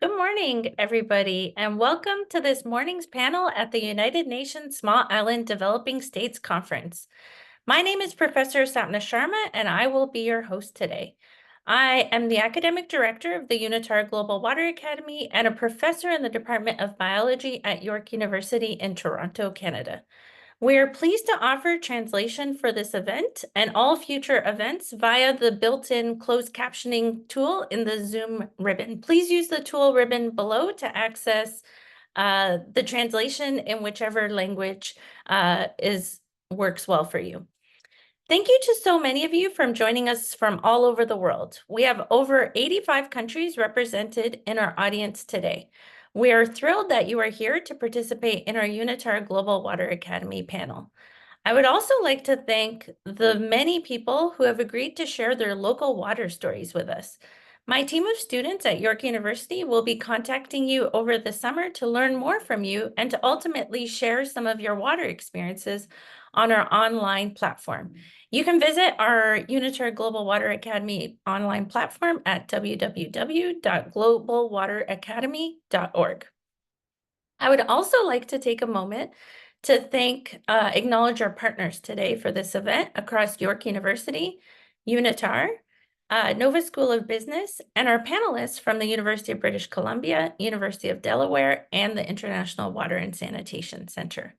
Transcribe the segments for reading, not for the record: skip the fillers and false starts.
Good morning, everybody, and welcome to this morning's panel at the United Nations Small Island Developing States Conference. My name is Professor Sapna Sharma, and I will be your host today. I am the Academic Director of the Unitar Global Water Academy and a professor in the Department of Biology at York University in Toronto, Canada. We are pleased to offer translation for this event and all future events via the built-in closed captioning tool in the Zoom ribbon. Please use the tool ribbon below to access the translation in whichever language works well for you. Thank you to so many of you for joining us from all over the world. We have over 85 countries represented in our audience today. We are thrilled that you are here to participate in our Unitar Global Water Academy panel. I would also like to thank the many people who have agreed to share their local water stories with us. My team of students at York University will be contacting you over the summer to learn more from you and to ultimately share some of your water experiences on our online platform. You can visit our Unitar Global Water Academy online platform at www.globalwateracademy.org. I would also like to take a moment to acknowledge our partners today for this event across York University, Unitar, Nova School of Business, and our panelists from the University of British Columbia, University of Delaware, and the International Water and Sanitation Center.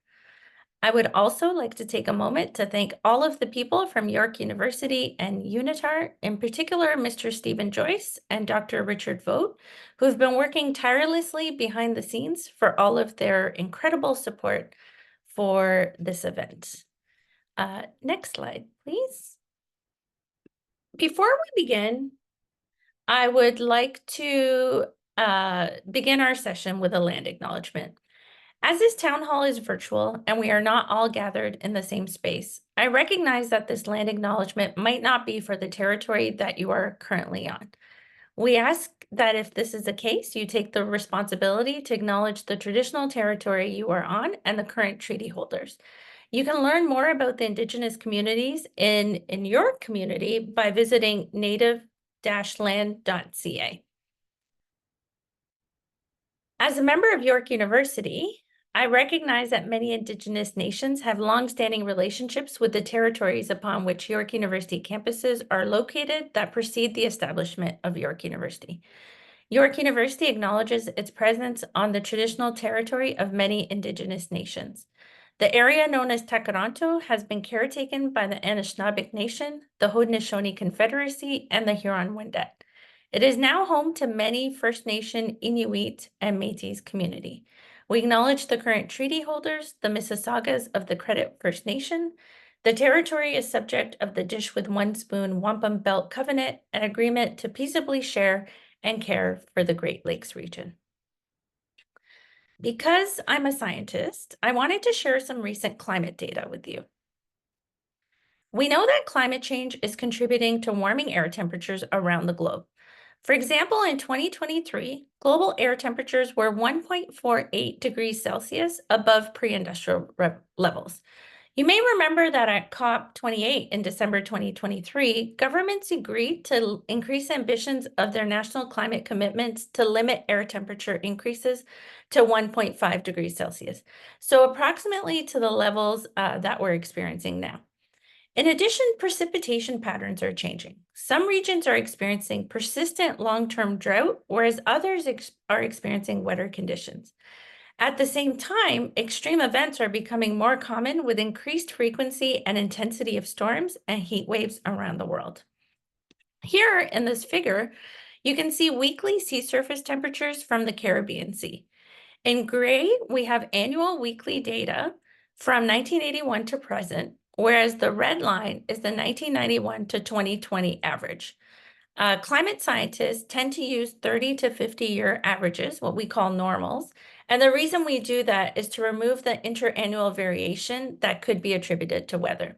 I would also like to take a moment to thank all of the people from York University and Unitar, in particular, Mr. Stephen Joyce and Dr. Richard Vogt, who have been working tirelessly behind the scenes for all of their incredible support for this event. Next slide, please. Before we begin, I would like to begin our session with a land acknowledgement. As this town hall is virtual and we are not all gathered in the same space, I recognize that this land acknowledgement might not be for the territory that you are currently on. We ask that if this is the case, you take the responsibility to acknowledge the traditional territory you are on and the current treaty holders. You can learn more about the Indigenous communities in your community by visiting native-land.ca. As a member of York University, I recognize that many Indigenous nations have longstanding relationships with the territories upon which York University campuses are located that precede the establishment of York University. York University acknowledges its presence on the traditional territory of many Indigenous nations. The area known as Takaranto has been caretaken by the Anishinaabeg Nation, the Haudenosaunee Confederacy, and the Huron-Wendat. It is now home to many First Nation, Inuit, and Métis community. We acknowledge the current treaty holders, the Mississaugas of the Credit First Nation. The territory is subject of the Dish with One Spoon Wampum Belt Covenant, an agreement to peaceably share and care for the Great Lakes region. Because I'm a scientist, I wanted to share some recent climate data with you. We know that climate change is contributing to warming air temperatures around the globe. For example, in 2023, global air temperatures were 1.48 degrees Celsius above pre-industrial levels. You may remember that at COP28 in December 2023, governments agreed to increase ambitions of their national climate commitments to limit air temperature increases to 1.5 degrees Celsius, so approximately to the levels that we're experiencing now. In addition, precipitation patterns are changing. Some regions are experiencing persistent long-term drought, whereas others are experiencing wetter conditions. At the same time, extreme events are becoming more common with increased frequency and intensity of storms and heat waves around the world. Here in this figure, you can see weekly sea surface temperatures from the Caribbean Sea. In gray, we have annual weekly data from 1981 to present, whereas the red line is the 1991 to 2020 average. Climate scientists tend to use 30 to 50-year averages, what we call normals, and the reason we do that is to remove the interannual variation that could be attributed to weather.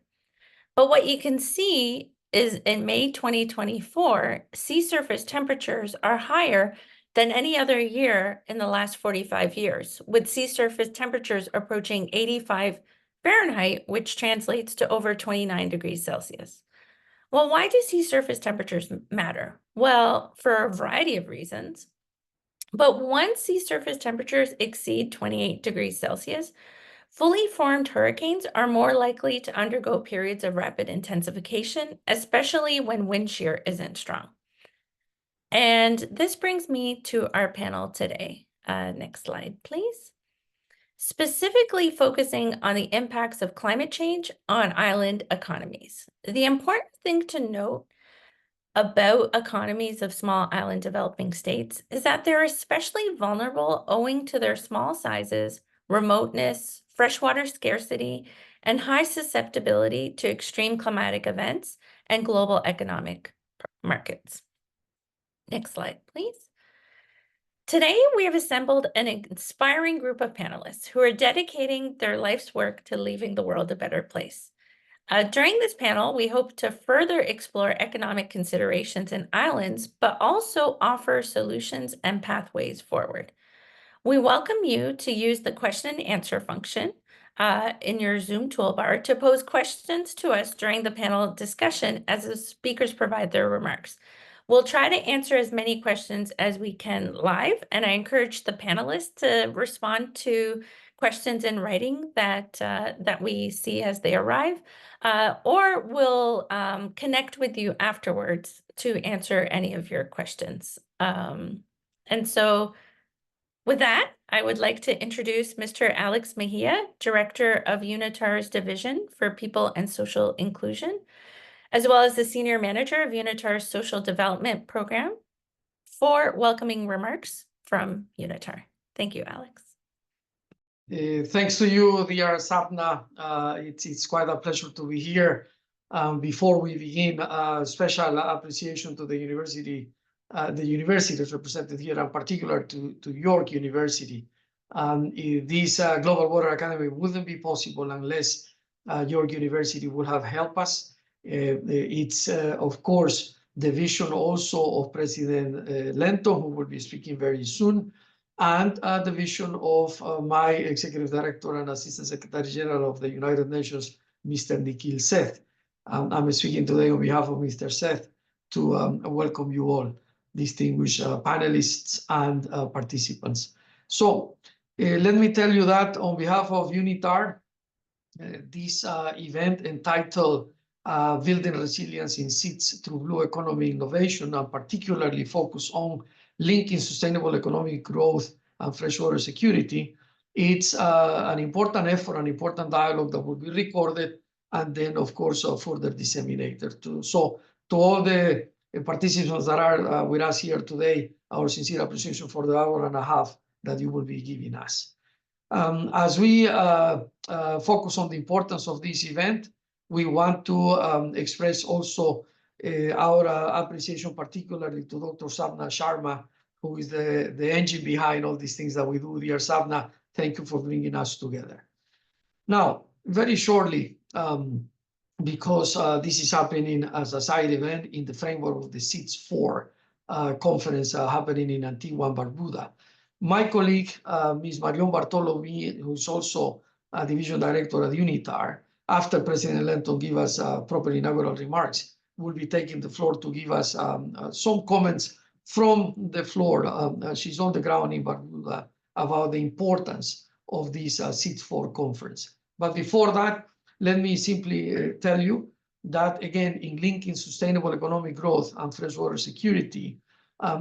But what you can see is in May 2024, sea surface temperatures are higher than any other year in the last 45 years, with sea surface temperatures approaching 85 Fahrenheit, which translates to over 29 degrees Celsius. Well, why do sea surface temperatures matter? Well, for a variety of reasons. But once sea surface temperatures exceed 28 degrees Celsius, fully formed hurricanes are more likely to undergo periods of rapid intensification, especially when wind shear isn't strong. And this brings me to our panel today. Next slide, please. Specifically focusing on the impacts of climate change on island economies. The important thing to note about economies of small island developing states is that they're especially vulnerable owing to their small sizes, remoteness, freshwater scarcity, and high susceptibility to extreme climatic events and global economic markets. Next slide, please. Today, we have assembled an inspiring group of panelists who are dedicating their life's work to leaving the world a better place. During this panel, we hope to further explore economic considerations in islands, but also offer solutions and pathways forward. We welcome you to use the question and answer function in your Zoom toolbar to pose questions to us during the panel discussion as the speakers provide their remarks. We'll try to answer as many questions as we can live, and I encourage the panelists to respond to questions in writing that we see as they arrive, or we'll connect with you afterwards to answer any of your questions. And so with that, I would like to introduce Mr. Alex Mejia, Director of Unitar's Division for People and Social Inclusion, as well as the Senior Manager of Unitar's Social Development Program, for welcoming remarks from Unitar. Thank you, Alex. Thanks to you, dear Sapna. It's quite a pleasure to be here. Before we begin, special appreciation to the university is represented here, in particular to York University. This Global Water Academy wouldn't be possible unless York University would have helped us. It's, of course, the vision also of President Lento, who will be speaking very soon, and the vision of my Executive Director and Assistant Secretary General of the United Nations, Mr. Nikhil Seth. I'm speaking today on behalf of Mr. Seth to welcome you all, distinguished panelists and participants. So let me tell you that on behalf of Unitar, this event entitled Building Resilience in SIDS through Blue Economy Innovation, and particularly focus on linking sustainable economic growth and freshwater security, it's an important effort, an important dialogue that will be recorded and then, of course, further disseminated too. So to all the participants that are with us here today, our sincere appreciation for the hour and a half that you will be giving us. As we focus on the importance of this event, we want to express also our appreciation particularly to Dr. Sapna Sharma, who is the engine behind all these things that we do. Dear Sapna, thank you for bringing us together. Now, very shortly, because this is happening as a side event in the framework of the SIDS4 conference happening in Antigua and Barbuda. My colleague, Ms. Marion Bartolomé, who's also a division director at Unitar, after President Lento give us proper inaugural remarks, will be taking the floor to give us some comments from the floor. She's on the ground in Barbuda about the importance of this SIDS4 conference. But before that, let me simply tell you that, again, in linking sustainable economic growth and freshwater security,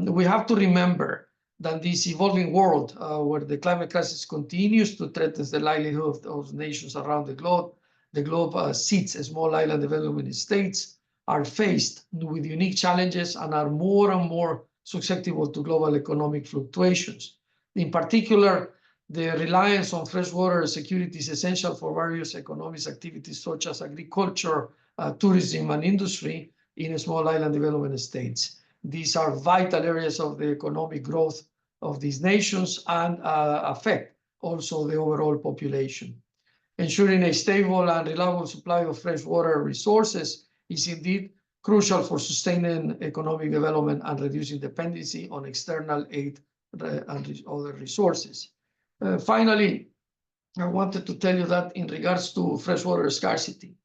we have to remember that this evolving world where the climate crisis continues to threaten the livelihood of nations around the globe SIDS, small island development states, are faced with unique challenges and are more and more susceptible to global economic fluctuations. In particular, the reliance on freshwater security is essential for various economic activities such as agriculture, tourism, and industry in small island development states. These are vital areas of the economic growth of these nations and affect also the overall population. Ensuring a stable and reliable supply of freshwater resources is indeed crucial for sustaining economic development and reducing dependency on external aid and other resources. Finally, I wanted to tell you that in regards to freshwater scarcity,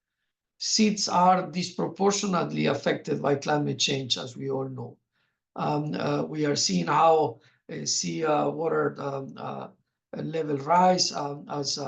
SIDS are disproportionately affected by climate change, as we all know. We are seeing how sea water level rise as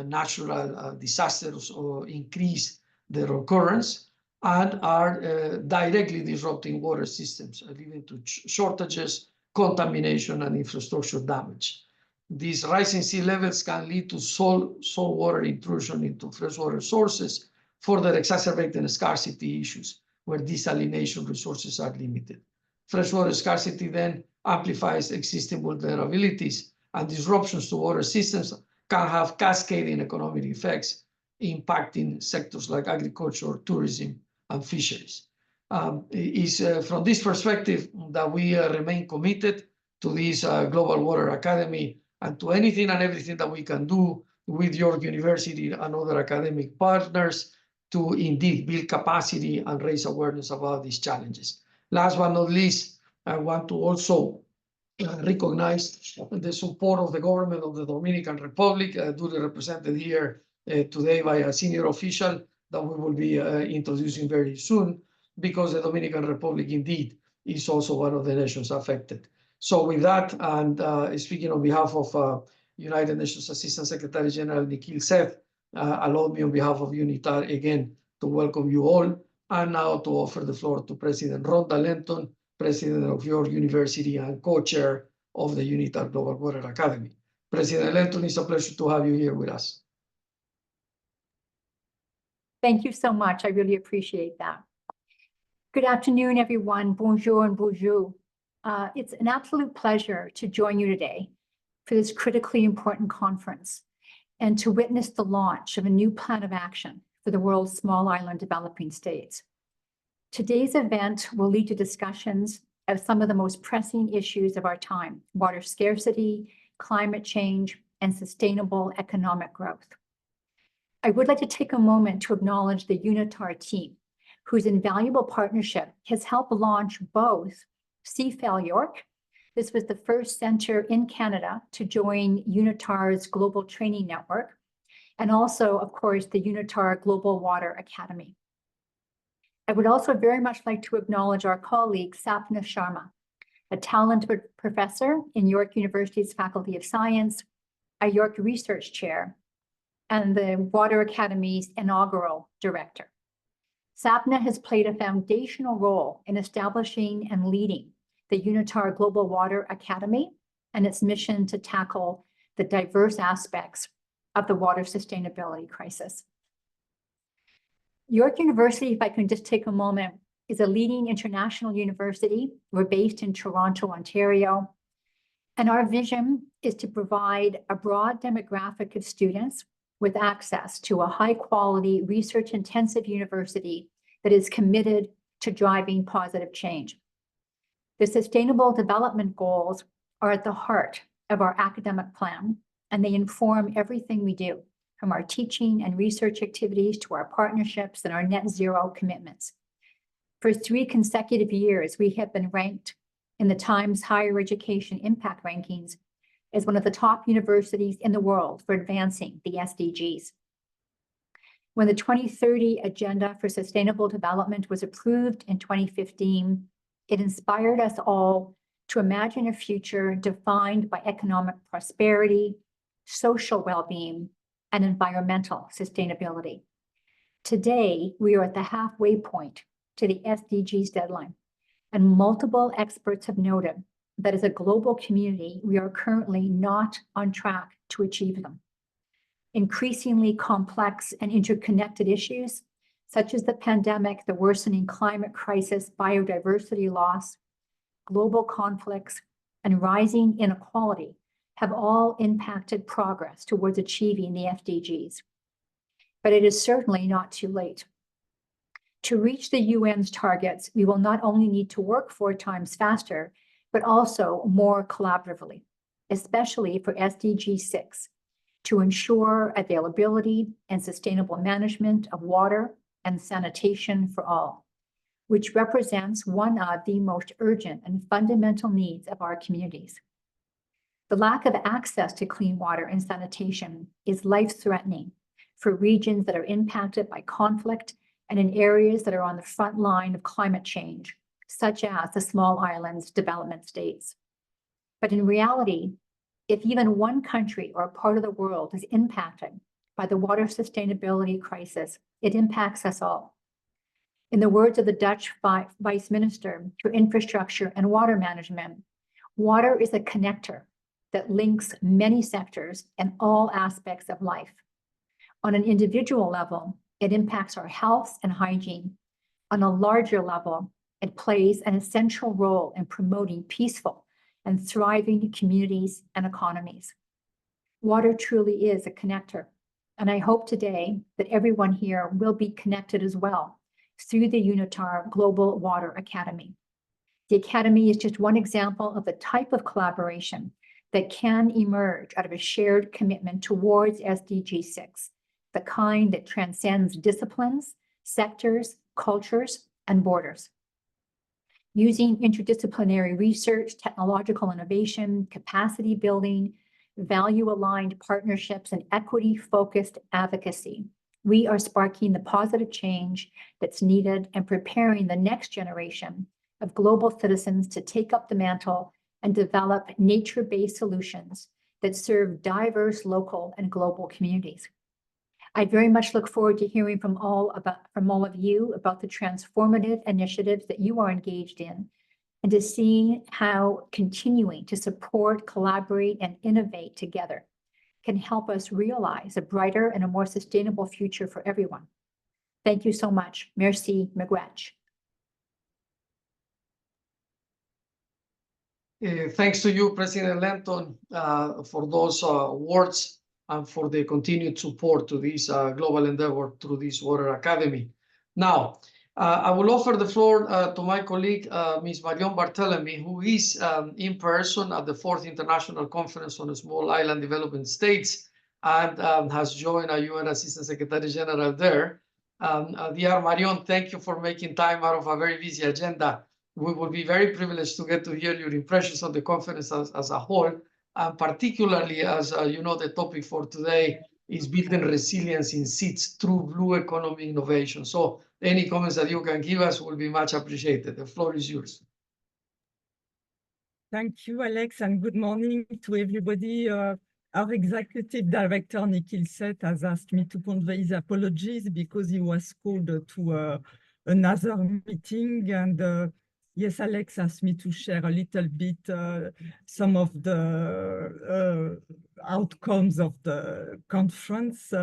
natural disasters increase their occurrence, and are directly disrupting water systems, leading to shortages, contamination, and infrastructure damage. These rising sea levels can lead to saltwater intrusion into freshwater sources, further exacerbating scarcity issues where desalination resources are limited. Freshwater scarcity then amplifies existing vulnerabilities, and disruptions to water systems can have cascading economic effects, impacting sectors like agriculture, tourism, and fisheries. It's from this perspective that we remain committed to this Global Water Academy and to anything and everything that we can do with York University and other academic partners to indeed build capacity and raise awareness about these challenges. Last but not least, I want to also recognize the support of the government of the Dominican Republic, duly represented here today by a senior official that we will be introducing very soon, because the Dominican Republic indeed is also one of the nations affected. So with that, and speaking on behalf of United Nations Assistant Secretary General Nikhil Seth, allow me on behalf of Unitar again to welcome you all, and now to offer the floor to President Rhonda Lenton, President of York University and co-chair of the Unitar Global Water Academy. President Lenton, it's a pleasure to have you here with us. Thank you so much. I really appreciate that. Good afternoon, everyone. Bonjour and bonjour. It's an absolute pleasure to join you today for this critically important conference and to witness the launch of a new plan of action for the world's small island developing states. Today's event will lead to discussions of some of the most pressing issues of our time: water scarcity, climate change, and sustainable economic growth. I would like to take a moment to acknowledge the Unitar team, whose invaluable partnership has helped launch both CFAL York. This was the first center in Canada to join Unitar's global training network, and also, of course, the Unitar Global Water Academy. I would also very much like to acknowledge our colleague, Sapna Sharma, a talented professor in York University's Faculty of Science, a York Research Chair, and the Water Academy's inaugural director. Sapna has played a foundational role in establishing and leading the Unitar Global Water Academy and its mission to tackle the diverse aspects of the water sustainability crisis. York University, if I can just take a moment, is a leading international university. We're based in Toronto, Ontario, and our vision is to provide a broad demographic of students with access to a high-quality, research-intensive university that is committed to driving positive change. The Sustainable Development Goals are at the heart of our academic plan, and they inform everything we do, from our teaching and research activities to our partnerships and our net zero commitments. For 3 consecutive years, we have been ranked in the Times Higher Education Impact Rankings as one of the top universities in the world for advancing the SDGs. When the 2030 Agenda for Sustainable Development was approved in 2015, it inspired us all to imagine a future defined by economic prosperity, social well-being, and environmental sustainability. Today, we are at the halfway point to the SDGs deadline, and multiple experts have noted that as a global community, we are currently not on track to achieve them. Increasingly complex and interconnected issues, such as the pandemic, the worsening climate crisis, biodiversity loss, global conflicts, and rising inequality, have all impacted progress towards achieving the SDGs. But it is certainly not too late. To reach the UN's targets, we will not only need to work 4 times faster, but also more collaboratively, especially for SDG 6, to ensure availability and sustainable management of water and sanitation for all, which represents one of the most urgent and fundamental needs of our communities. The lack of access to clean water and sanitation is life-threatening for regions that are impacted by conflict and in areas that are on the front line of climate change, such as the small islands development states. But in reality, if even one country or a part of the world is impacted by the water sustainability crisis, it impacts us all. In the words of the Dutch Vice Minister for Infrastructure and Water Management, water is a connector that links many sectors and all aspects of life. On an individual level, it impacts our health and hygiene. On a larger level, it plays an essential role in promoting peaceful and thriving communities and economies. Water truly is a connector, and I hope today that everyone here will be connected as well through the Unitar Global Water Academy. The Academy is just one example of the type of collaboration that can emerge out of a shared commitment towards SDG 6, the kind that transcends disciplines, sectors, cultures, and borders. Using interdisciplinary research, technological innovation, capacity building, value-aligned partnerships, and equity-focused advocacy, we are sparking the positive change that's needed and preparing the next generation of global citizens to take up the mantle and develop nature-based solutions that serve diverse local and global communities. I very much look forward to hearing from all of you about the transformative initiatives that you are engaged in, and to seeing how continuing to support, collaborate, and innovate together can help us realize a brighter and a more sustainable future for everyone. Thank you so much. Merci, miigwech. Thanks to you, President Lenton, for those words and for the continued support to this global endeavor through this Water Academy. Now, I will offer the floor to my colleague, Ms. Marion Barthelemy, who is in person at the 4th International Conference on Small Island Development States and has joined a UN Assistant Secretary General there. Dear Marion, thank you for making time out of a very busy agenda. We will be very privileged to get to hear your impressions of the conference as a whole, and particularly as you know, the topic for today is building resilience in SIDS through blue economy innovation. So any comments that you can give us will be much appreciated. The floor is yours. Thank you, Alex, and good morning to everybody. Our Executive Director, Nikhil Seth, has asked me to convey his apologies because he was called to another meeting. And yes, Alex asked me to share a little bit some of the outcomes of the conference.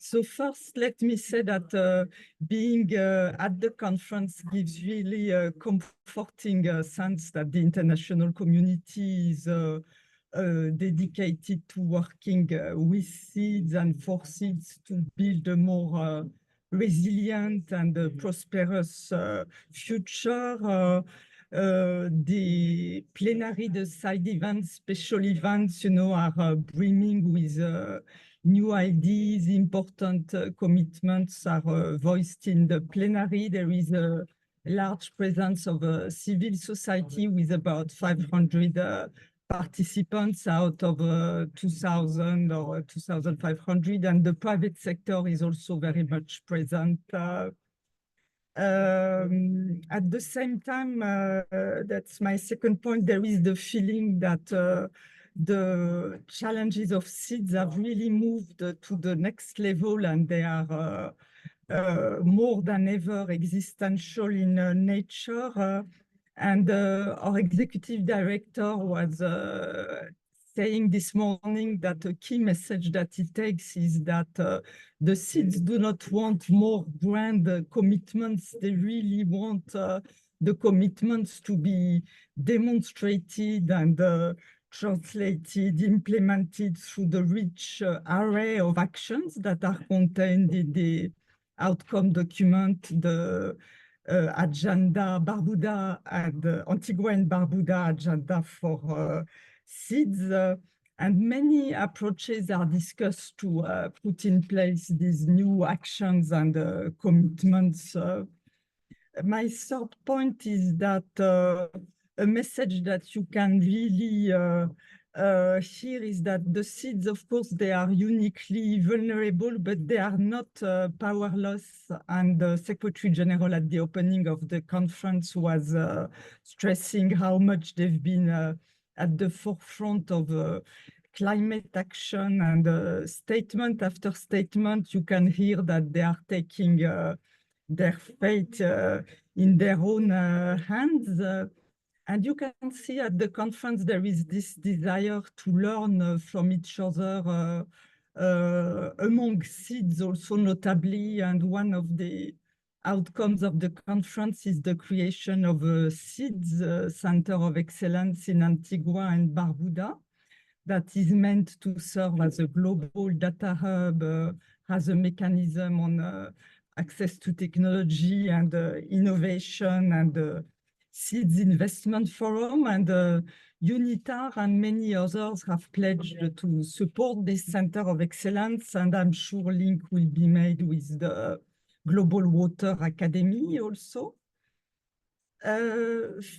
So first, let me say that being at the conference gives really a comforting sense that the international community is dedicated to working with SIDS and for SIDS to build a more resilient and prosperous future. The plenary, the side events, special events, you know, are brimming with new ideas, important commitments are voiced in the plenary. There is a large presence of civil society with about 500 participants out of 2,000 or 2,500, and the private sector is also very much present. At the same time, that's my second point, there is the feeling that the challenges of SIDS have really moved to the next level, and they are more than ever existential in nature. And our executive director was saying this morning that a key message that he takes is that the SIDS do not want more grand commitments. They really want the commitments to be demonstrated and translated, implemented through the rich array of actions that are contained in the outcome document, the agenda Barbuda and Antigua and Barbuda agenda for SIDS, and many approaches are discussed to put in place these new actions and commitments. My third point is that a message that you can really here is that the SIDS, of course, they are uniquely vulnerable, but they are not powerless. And the Secretary General at the opening of the conference was stressing how much they've been at the forefront of climate action, and statement after statement, you can hear that they are taking their fate in their own hands. And you can see at the conference, there is this desire to learn from each other among SIDS also notably. And one of the outcomes of the conference is the creation of a SIDS Center of Excellence in Antigua and Barbuda that is meant to serve as a global data hub, as a mechanism on access to technology and innovation, and SIDS Investment Forum, and Unitar and many others have pledged to support this Center of Excellence, and I'm sure link will be made with the Global Water Academy also.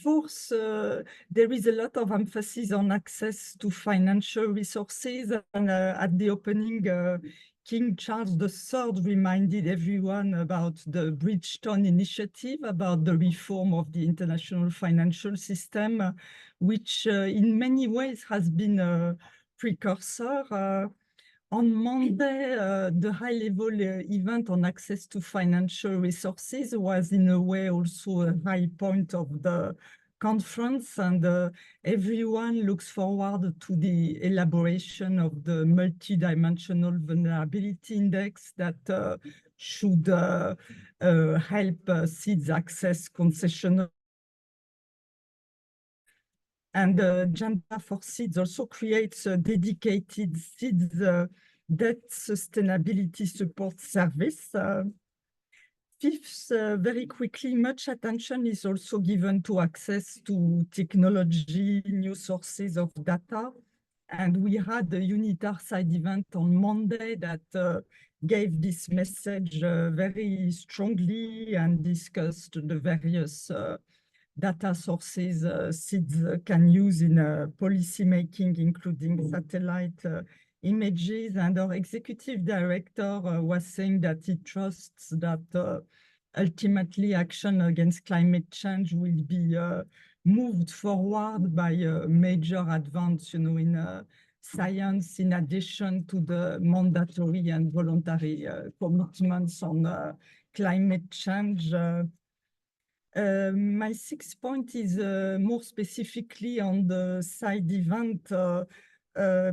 Fourth, there is a lot of emphasis on access to financial resources, and at the opening, King Charles III reminded everyone about the Bridgestone initiative, about the reform of the international financial system, which in many ways has been a precursor. On Monday, the high-level event on access to financial resources was in a way also a high point of the conference, and everyone looks forward to the elaboration of the multidimensional vulnerability index that should help SIDS access concessional. And Agenda for SIDS also creates a dedicated SIDS debt sustainability support service. Fifth, very quickly, much attention is also given to access to technology, new sources of data. And we had a Unitar'S side event on Monday that gave this message very strongly and discussed the various data sources SIDS can use in policy making, including satellite images. And our executive director was saying that he trusts that ultimately action against climate change will be moved forward by a major advance, in science, in addition to the mandatory and voluntary commitments on climate change. My sixth point is more specifically on the side event,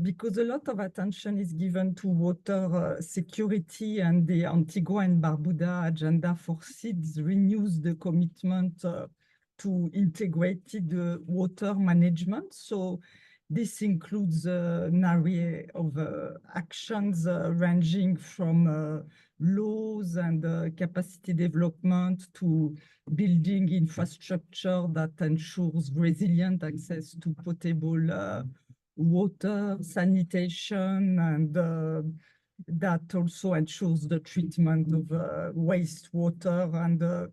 because a lot of attention is given to water security, and the Antigua and Barbuda Agenda for SIDS renews the commitment to integrated water management. So this includes an array of actions ranging from laws and capacity development to building infrastructure that ensures resilient access to potable water, sanitation, and that also ensures the treatment of wastewater. And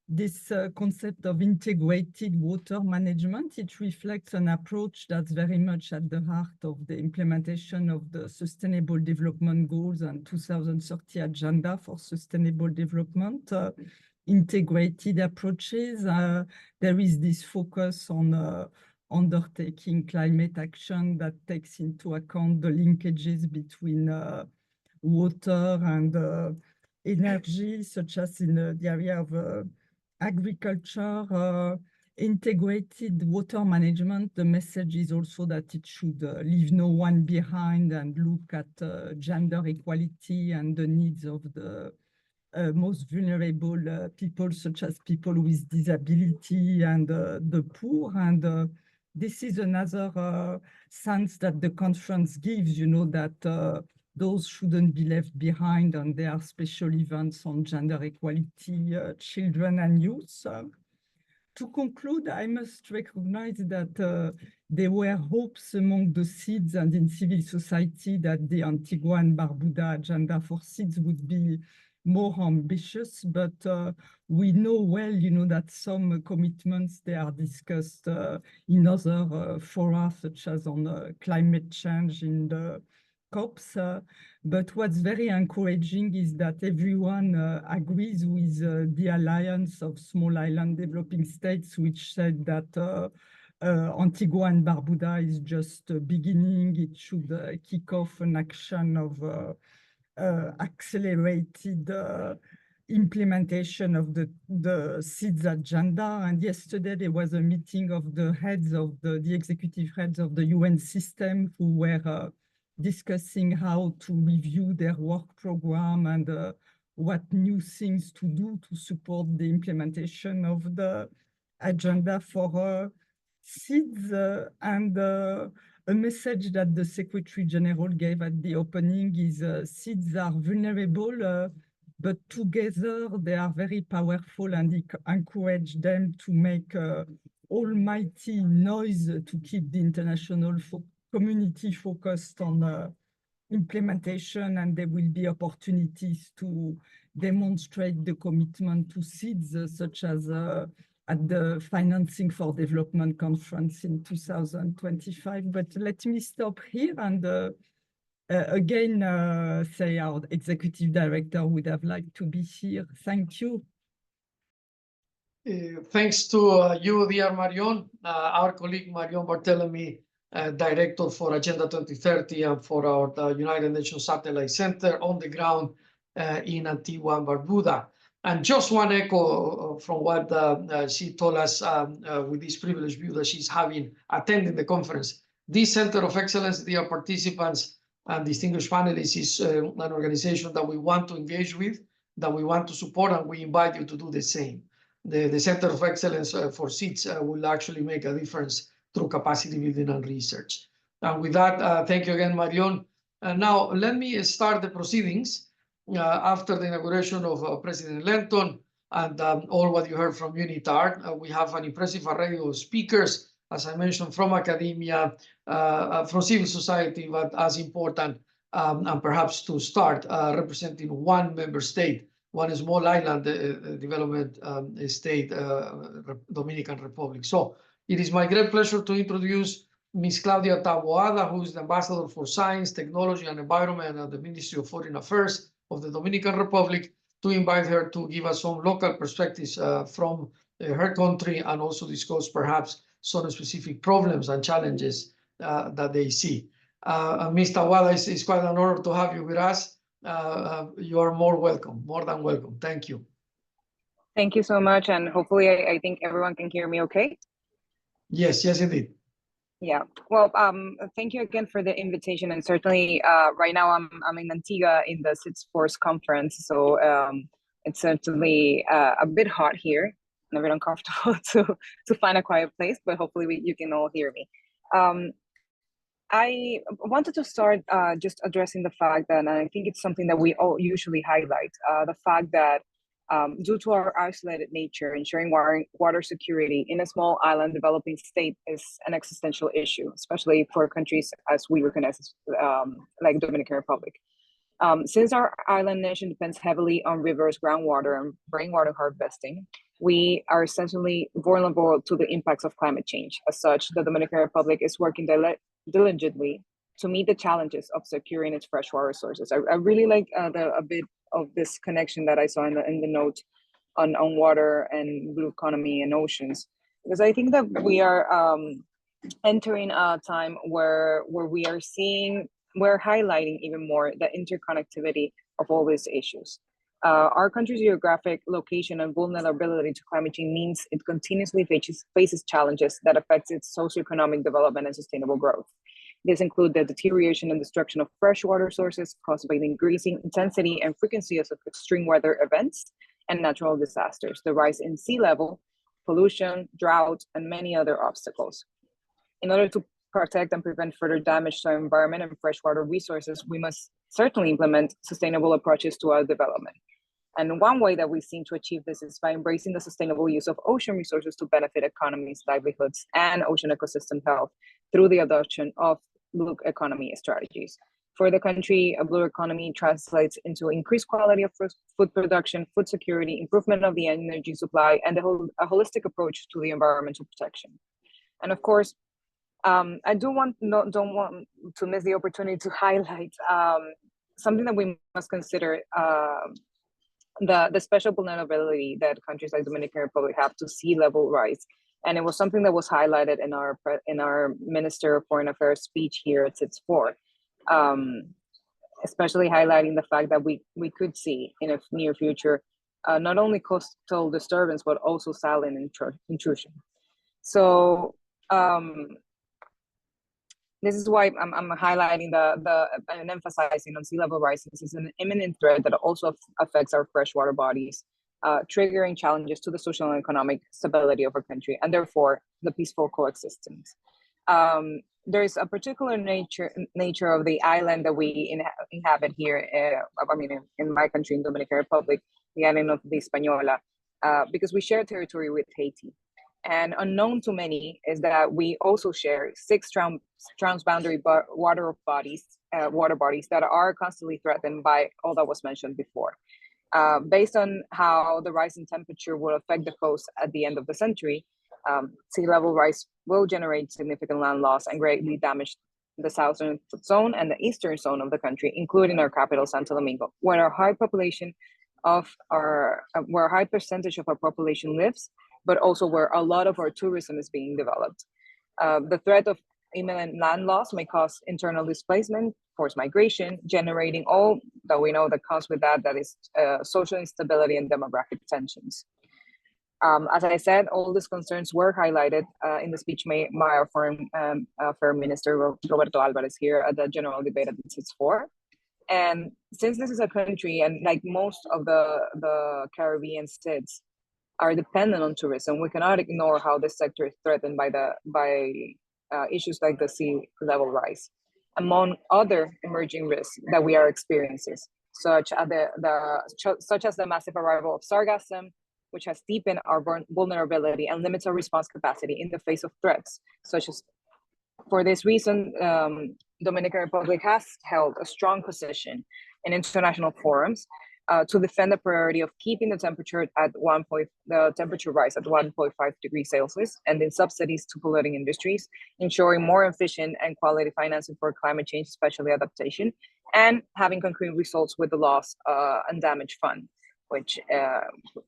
this concept of integrated water management, it reflects an approach that's very much at the heart of the implementation of the Sustainable Development Goals and 2030 Agenda for Sustainable Development. Integrated approaches. There is this focus on undertaking climate action that takes into account the linkages between water and energy, such as in the area of agriculture. Integrated water management, the message is also that it should leave no one behind and look at gender equality and the needs of the most vulnerable people, such as people with disability and the poor. And this is another sense that the conference gives, that those shouldn't be left behind, and there are special events on gender equality, children and youth. To conclude, I must recognize that there were hopes among the SIDS and in civil society that the Antigua and Barbuda Agenda for SIDS would be more ambitious, but we know well, that some commitments, they are discussed in other fora, such as on climate change in the COPs. But what's very encouraging is that everyone agrees with the Alliance of Small Island Developing States, which said that Antigua and Barbuda is just beginning. It should kick off an action of accelerated implementation of the SIDS agenda. And yesterday there was a meeting of the heads of the executive heads of the UN system who were discussing how to review their work program and what new things to do to support the implementation of the agenda for SIDS. And a message that the Secretary General gave at the opening is SIDS are vulnerable, but together they are very powerful, and encourage them to make almighty noise to keep the international community focused on implementation, and there will be opportunities to demonstrate the commitment to SIDS, such as at the Financing for Development Conference in 2025. But let me stop here and again say our executive director would have liked to be here. Thank you. Thanks to you, dear Marion, our colleague Marion Barthelemy, Director for Agenda 2030 and for our United Nations Satellite Center on the ground in Antigua and Barbuda. And just one echo from what she told us with this privileged view that she's having attending the conference. This Center of Excellence, dear participants and distinguished panelists, is an organization that we want to engage with, that we want to support, and we invite you to do the same. The Center of Excellence for SIDS will actually make a difference through capacity building and research. And with that, thank you again, Marion. And now let me start the proceedings. After the inauguration of President Lenton and all what you heard from Unitar, we have an impressive array of speakers, as I mentioned, from academia, from civil society, but as important, and perhaps to start, representing one member state, one small island development state, Dominican Republic. So it is my great pleasure to introduce Ms. Claudia Taboada, who is the Ambassador for Science, Technology, and Environment at the Ministry of Foreign Affairs of the Dominican Republic, to invite her to give us some local perspectives from her country, and also discuss perhaps some specific problems and challenges that they see. Ms. Taboada, it's quite an honor to have you with us. You are more than welcome. Thank you. Thank you so much, and hopefully I think everyone can hear me okay. Yes, indeed. Yeah, well, thank you again for the invitation, and certainly right now I'm in Antigua in the SIDS4 conference, so it's certainly a bit hot here and a bit uncomfortable to find a quiet place, but hopefully you can all hear me. I wanted to start just addressing the fact that, and I think it's something that we all usually highlight, the fact that due to our isolated nature, ensuring water security in a small island developing state is an existential issue, especially for countries as we recognize like Dominican Republic. Since our island nation depends heavily on rivers, groundwater, and rainwater harvesting, we are essentially vulnerable to the impacts of climate change. As such, the Dominican Republic is working diligently to meet the challenges of securing its freshwater resources. I really like a bit of this connection that I saw in the note on water and blue economy and oceans, because I think that we are entering a time where we're highlighting even more the interconnectivity of all these issues. Our country's geographic location and vulnerability to climate change means it continuously faces challenges that affect its socioeconomic development and sustainable growth. These include the deterioration and destruction of freshwater sources caused by the increasing intensity and frequency of extreme weather events and natural disasters, the rise in sea level, pollution, drought, and many other obstacles. In order to protect and prevent further damage to our environment and freshwater resources, we must certainly implement sustainable approaches to our development. And one way that we seem to achieve this is by embracing the sustainable use of ocean resources to benefit economies, livelihoods, and ocean ecosystem health through the adoption of blue economy strategies. For the country, a blue economy translates into increased quality of food production, food security, improvement of the energy supply, and a holistic approach to the environmental protection. And of course, I don't want to miss the opportunity to highlight something that we must consider, the special vulnerability that countries like Dominican Republic have to sea level rise And it was something that was highlighted in our Minister of Foreign Affairs speech here at SIDS4, especially highlighting the fact that we could see in a near future not only coastal disturbance, but also saline intrusion. So this is why I'm highlighting and emphasizing on sea level rise. This is an imminent threat that also affects our freshwater bodies, triggering challenges to the social and economic stability of our country, and therefore the peaceful coexistence. There is a particular nature of the island that we inhabit here. In my country, in Dominican Republic, the island of the Hispaniola, because we share territory with Haiti. And unknown to many is that we also share 6 transboundary water bodies that are constantly threatened by all that was mentioned before. Based on how the rise in temperature will affect the coast at the end of the century, sea level rise will generate significant land loss and greatly damage the southern zone and the eastern zone of the country, including our capital, Santo Domingo, where a high percentage of our population lives, but also where a lot of our tourism is being developed. The threat of imminent land loss may cause internal displacement, forced migration, generating all that we know that comes with that is social instability and demographic tensions. As I said, all these concerns were highlighted in the speech made by our Foreign Affairs Minister, Roberto Alvarez, here at the general debate at the SIDS4. And since this is a country, and like most of the Caribbean states, are dependent on tourism, we cannot ignore how this sector is threatened by issues like the sea level rise, among other emerging risks that we are experiencing, such as the massive arrival of sargassum, which has deepened our vulnerability and limits our response capacity in the face of threats, such as, for this reason, Dominican Republic has held a strong position in international forums to defend the priority of keeping the temperature rise at 1.5 degrees Celsius, and in subsidies to polluting industries, ensuring more efficient and quality financing for climate change, especially adaptation, and having concrete results with the Loss and Damage Fund, which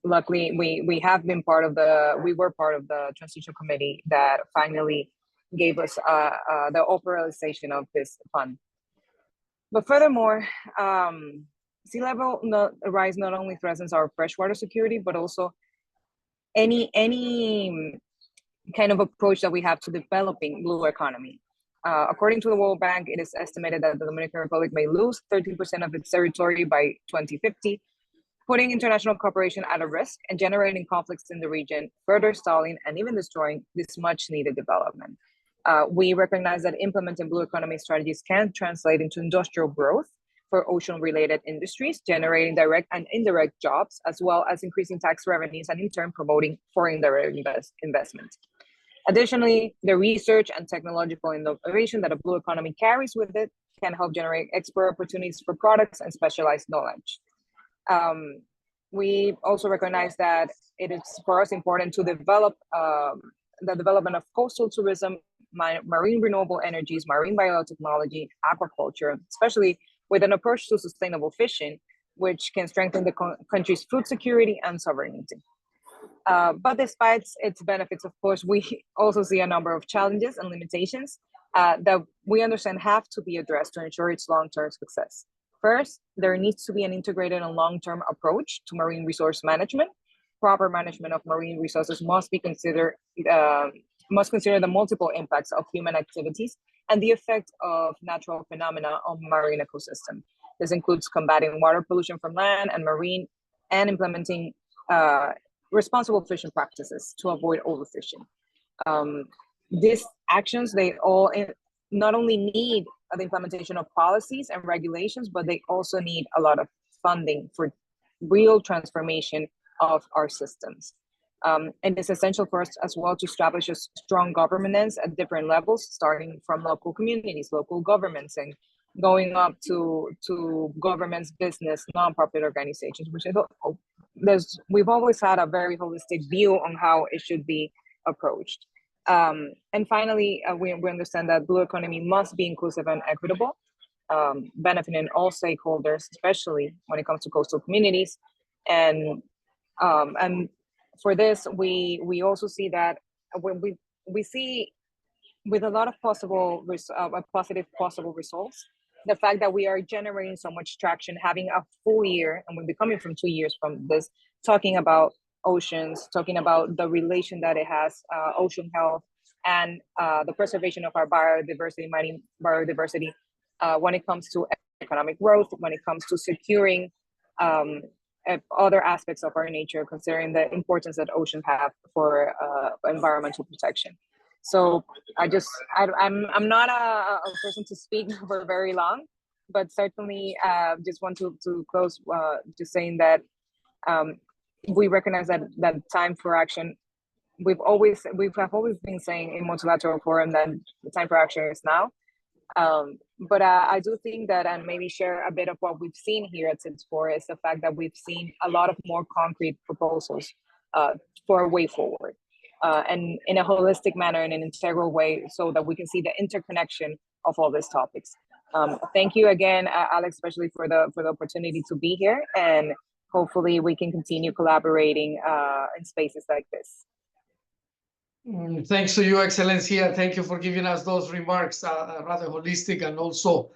luckily we were part of the transition committee that finally gave us the authorization of this fund. But furthermore, sea level rise not only threatens our freshwater security, but also any kind of approach that we have to developing blue economy. According to the World Bank, it is estimated that the Dominican Republic may lose 13% of its territory by 2050, putting international cooperation at a risk and generating conflicts in the region, further stalling and even destroying this much needed development. We recognize that implementing blue economy strategies can translate into industrial growth for ocean-related industries, generating direct and indirect jobs, as well as increasing tax revenues and in turn promoting foreign direct investment. Additionally, the research and technological innovation that a blue economy carries with it can help generate export opportunities for products and specialized knowledge. We also recognize that it is for us important to develop the development of coastal tourism, marine renewable energies, marine biotechnology, aquaculture, especially with an approach to sustainable fishing, which can strengthen the country's food security and sovereignty. But despite its benefits, of course, we also see a number of challenges and limitations that we understand have to be addressed to ensure its long-term success. First, there needs to be an integrated and long-term approach to marine resource management. Proper management of marine resources must consider the multiple impacts of human activities and the effect of natural phenomena on marine ecosystem. This includes combating water pollution from land and marine, and implementing responsible fishing practices to avoid overfishing. These actions, they all not only need the implementation of policies and regulations, but they also need a lot of funding for real transformation of our systems. And it's essential for us as well to establish a strong governance at different levels, starting from local communities, local governments, and going up to governments, business, nonprofit organizations, which we've always had a very holistic view on how it should be approached. And finally, we understand that blue economy must be inclusive and equitable, benefiting all stakeholders, especially when it comes to coastal communities. And for this, we also see that when we see with a lot of positive possible results, the fact that we are generating so much traction, having a full year, and we'll be coming from 2 years from this, talking about oceans, talking about the relation that it has, ocean health, and the preservation of our biodiversity, marine biodiversity, when it comes to economic growth, when it comes to securing other aspects of our nature, considering the importance that oceans have for environmental protection. So I'm not a person to speak for very long, but certainly just want to close just saying that we recognize that time for action. We have always been saying in multilateral forum that the time for action is now. But I do think that, and maybe share a bit of what we've seen here at SIDS4, is the fact that we've seen a lot of more concrete proposals for a way forward. And in a holistic manner, in an integral way, so that we can see the interconnection of all these topics. Thank you again, Alex, especially for the opportunity to be here, and hopefully we can continue collaborating in spaces like this. Thanks to you, Excellencia. Thank you for giving us those remarks, rather holistic, and also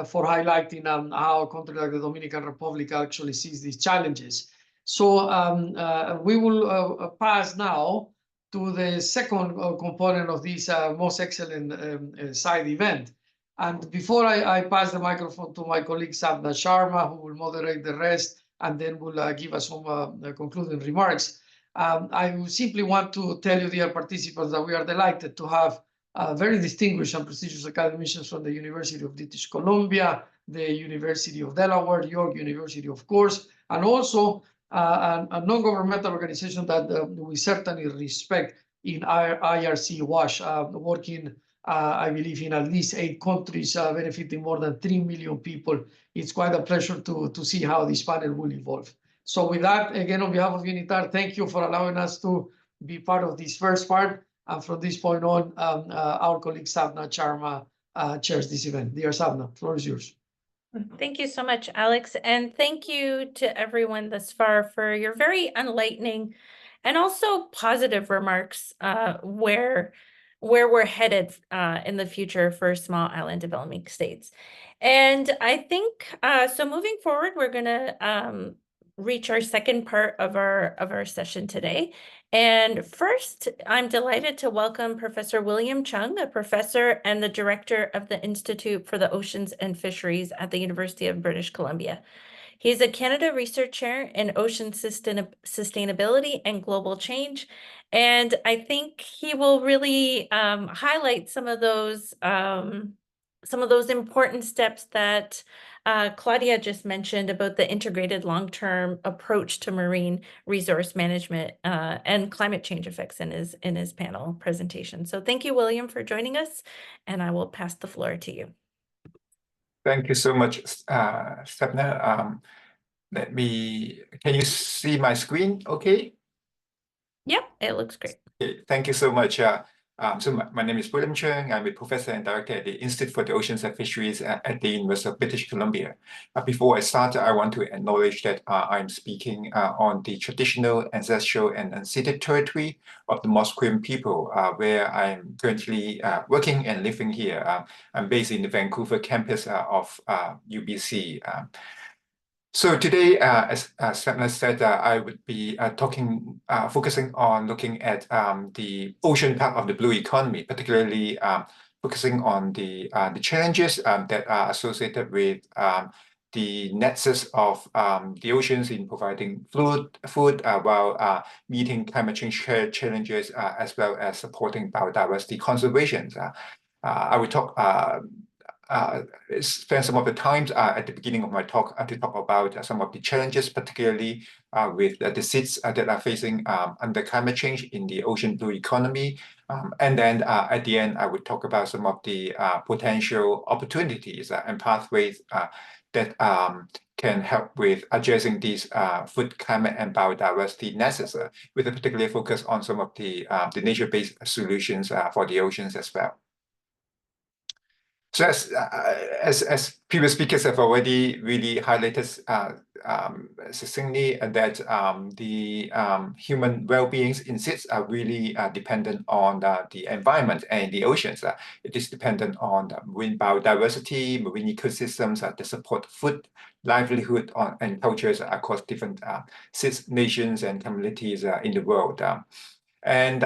for highlighting how a country like the Dominican Republic actually sees these challenges. So we will pass now to the second component of this most excellent side event. And before I pass the microphone to my colleague Sapna Sharma, who will moderate the rest, and then will give us some concluding remarks, I simply want to tell you, dear participants, that we are delighted to have very distinguished and prestigious academicians from the University of British Columbia, the University of Delaware, York University, of course, and also a non-governmental organization that we certainly respect in IRC WASH, working, I believe, in at least 8 countries, benefiting more than 3 million people. It's quite a pleasure to see how this panel will evolve. So with that, again, on behalf of Unitar, thank you for allowing us to be part of this first part. And from this point on, our colleague Sapna Sharma chairs this event. Dear Sapna, the floor is yours. Thank you so much, Alex. And thank you to everyone thus far for your very enlightening and also positive remarks where we're headed in the future for small island developing states. And I think, so moving forward, we're going to reach our second part of our session today. And first, I'm delighted to welcome Professor William Chung, a professor and the director of the Institute for the Oceans and Fisheries at the University of British Columbia. He's a Canada Research Chair in Ocean Sustainability and Global Change. And I think he will really highlight some of those important steps that Claudia just mentioned about the integrated long-term approach to marine resource management and climate change effects in his panel presentation. So thank you, William, for joining us, and I will pass the floor to you. Thank you so much, Sapna. Can you see my screen okay? Yep, it looks great. Okay, thank you so much. So my name is William Chung. I'm a professor and director at the Institute for the Oceans and Fisheries at the University of British Columbia. Before I start, I want to acknowledge that I'm speaking on the traditional, ancestral, and unceded territory of the Musqueam people, where I'm currently working and living here. I'm based in the Vancouver campus of UBC. So today, as Sapna said, I would be focusing on looking at the ocean part of the blue economy, particularly focusing on the challenges that are associated with the nexus of the oceans in providing food while meeting climate change challenges, as well as supporting biodiversity conservation. I will spend some of the time at the beginning of my talk to talk about some of the challenges, particularly with the SIDS that are facing under climate change in the ocean blue economy. And then at the end, I would talk about some of the potential opportunities and pathways that can help with addressing these food, climate, and biodiversity nexus, with a particular focus on some of the nature-based solutions for the oceans as well. So as previous speakers have already really highlighted succinctly, that the human well-beings in SIDS are really dependent on the environment and the oceans. It is dependent on marine biodiversity, marine ecosystems that support food, livelihood, and cultures across different SIDS nations and communities in the world. And